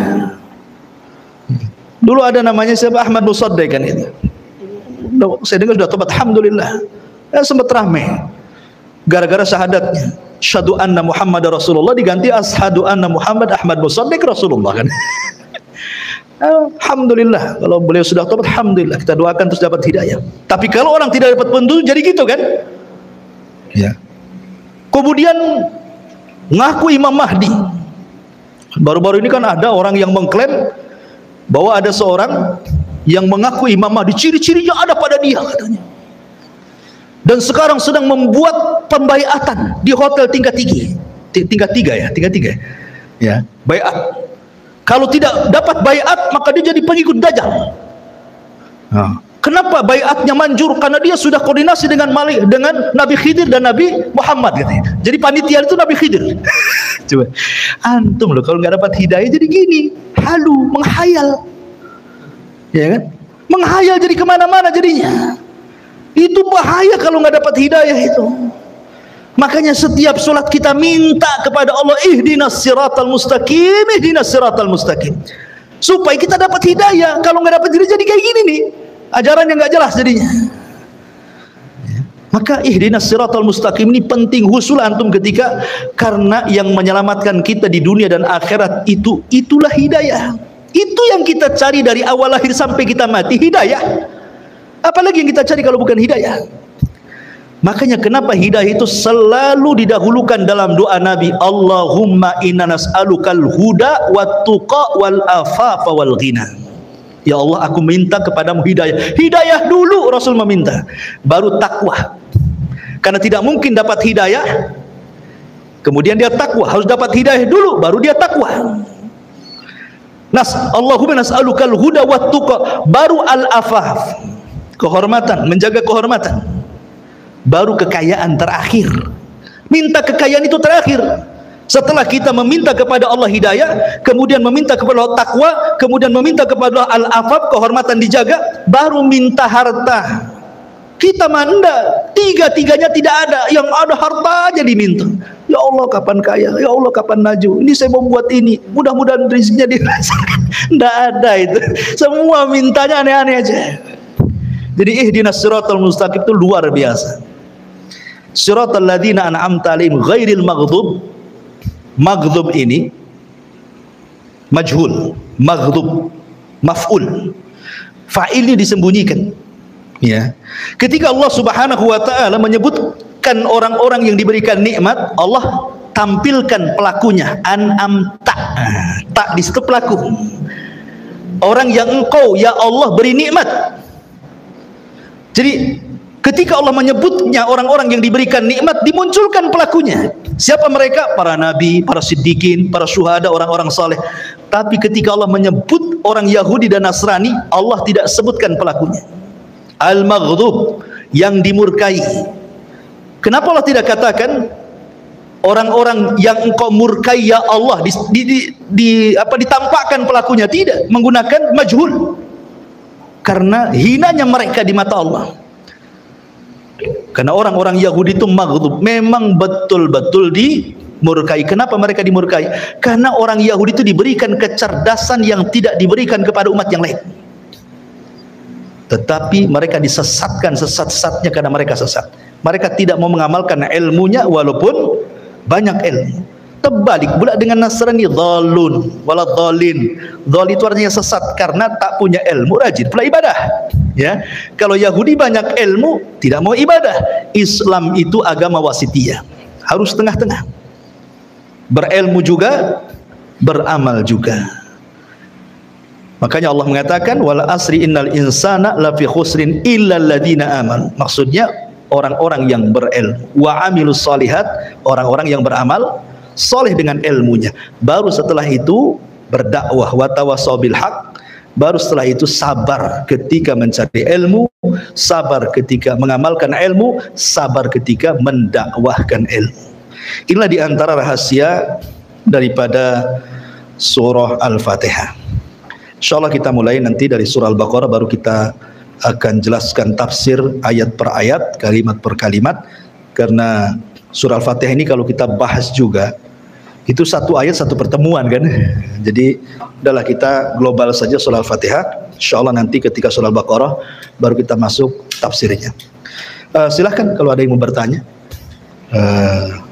Dulu ada namanya siapa, Ahmad Musaddiq kan itu. Saya dengar sudah tobat, alhamdulillah. Ya, sempat ramai gara-gara syahadatnya, syahadu anna Muhammad Rasulullah diganti ashadu anna Muhammad Ahmad Musaddiq Rasulullah kan. Alhamdulillah, kalau beliau sudah tobat, alhamdulillah, kita doakan terus dapat hidayah. Tapi kalau orang tidak dapat petunjuk jadi gitu kan ya. Kemudian ngaku Imam Mahdi. Baru-baru ini kan ada orang yang mengklaim bahwa ada seorang yang mengaku Imam Mahdi, ciri-cirinya ada pada dia katanya, dan sekarang sedang membuat pembaiatan di hotel tingkat 3 ya, baiat. Kalau tidak dapat baiat maka dia jadi pengikut Dajjal. Kenapa baiatnya manjur? Karena dia sudah koordinasi dengan Nabi Khidir dan Nabi Muhammad katanya. Jadi panitia itu Nabi Khidir. Coba antum loh, kalau nggak dapat hidayah jadi gini, halu, menghayal, ya kan? Menghayal jadi kemana-mana jadinya. Itu bahaya kalau nggak dapat hidayah itu. Makanya setiap sholat kita minta kepada Allah, ihdinas siratal mustaqim, ihdinas siratal mustaqim, supaya kita dapat hidayah. Kalau nggak dapat hidayah jadi kayak gini nih, ajaran yang nggak jelas jadinya. Maka ihdinas siratal mustaqim ini penting husul antum ketika, karena yang menyelamatkan kita di dunia dan akhirat itulah hidayah. Itu yang kita cari dari awal lahir sampai kita mati, hidayah. Apalagi yang kita cari kalau bukan hidayah? Makanya kenapa hidayah itu selalu didahulukan dalam doa Nabi, Allahumma inna nas'alukal huda wat tuqa wal afafa wal ghina. Ya Allah, aku minta kepadamu hidayah. Hidayah dulu Rasul meminta, baru takwa. Karena tidak mungkin dapat hidayah kemudian dia takwa, harus dapat hidayah dulu baru dia takwa. Allahumma nas'alukal huda wat tuqa, baru al-afaf, kehormatan, menjaga kehormatan, baru kekayaan terakhir. Minta kekayaan itu terakhir. Setelah kita meminta kepada Allah hidayah, kemudian meminta kepada Allah takwa, kemudian meminta kepada Allah al-afaf, kehormatan dijaga, baru minta harta. Kita manda, tiga-tiganya tidak ada, yang ada harta aja diminta. Ya Allah kapan kaya, ya Allah kapan maju, ini saya mau buat ini, mudah-mudahan rezekinya dirasakan. Tidak ada itu, semua mintanya aneh-aneh aja. Jadi ihdinas siratal mustaqim itu luar biasa. Siratal ladzina an'amta 'alaihim ghairil maghdub. Maghdub ini majhul, maghdub maf'ul, fa'ilnya disembunyikan. Ya, ketika Allah Subhanahu wa taala menyebutkan orang-orang yang diberikan nikmat, Allah tampilkan pelakunya, an'amta, tak di situ pelaku, orang yang engkau ya Allah beri nikmat. Jadi ketika Allah menyebutnya orang-orang yang diberikan nikmat, dimunculkan pelakunya. Siapa mereka? Para nabi, para siddiqin, para syuhada, orang-orang saleh. Tapi ketika Allah menyebut orang Yahudi dan Nasrani, Allah tidak sebutkan pelakunya. Al-maghdub, yang dimurkai. Kenapa Allah tidak katakan orang-orang yang engkau murkai ya Allah, ditampakkan pelakunya? Tidak, menggunakan majhul, karena hinanya mereka di mata Allah. Karena orang-orang Yahudi itu maghdub, memang betul-betul dimurkai. Kenapa mereka dimurkai? Karena orang Yahudi itu diberikan kecerdasan yang tidak diberikan kepada umat yang lain. Tetapi mereka disesatkan sesat-sesatnya karena mereka sesat. Mereka tidak mau mengamalkan ilmunya walaupun banyak ilmu. Terbalik pula dengan Nasrani, dhalun wala dhalin. Dhal itu artinya sesat karena tak punya ilmu, rajin pula ibadah. Ya, kalau Yahudi banyak ilmu, tidak mau ibadah. Islam itu agama wasitiyah, harus tengah-tengah. Berilmu juga, beramal juga. Makanya Allah mengatakan wal asri innal insana lafi khusrin illa alladziina amanu. Maksudnya orang-orang yang berilmu wa amilus shalihat, orang-orang yang beramal soleh dengan ilmunya. Baru setelah itu berdakwah wa tawassaw bil haq. Baru setelah itu sabar ketika mencari ilmu, sabar ketika mengamalkan ilmu, sabar ketika mendakwahkan ilmu. Inilah diantara rahasia daripada surah Al-Fatihah. InsyaAllah kita mulai nanti dari surah Al-Baqarah, baru kita akan jelaskan tafsir ayat per ayat, kalimat per kalimat. Karena surah Al-Fatihah ini kalau kita bahas juga, itu satu ayat satu pertemuan kan. Jadi adalah kita global saja surah Al-Fatihah. InsyaAllah nanti ketika surah Al-Baqarah baru kita masuk tafsirnya. Silahkan kalau ada yang mau bertanya.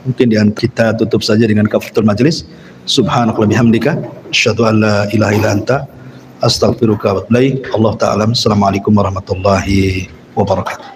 Mungkin kita tutup saja dengan kafaratul majlis. Subhanallah bihamdika asyhadu an la ilaha illa anta astaghfiruka wa atubu ilaik. Allah ta'ala. Assalamualaikum warahmatullahi wabarakatuh.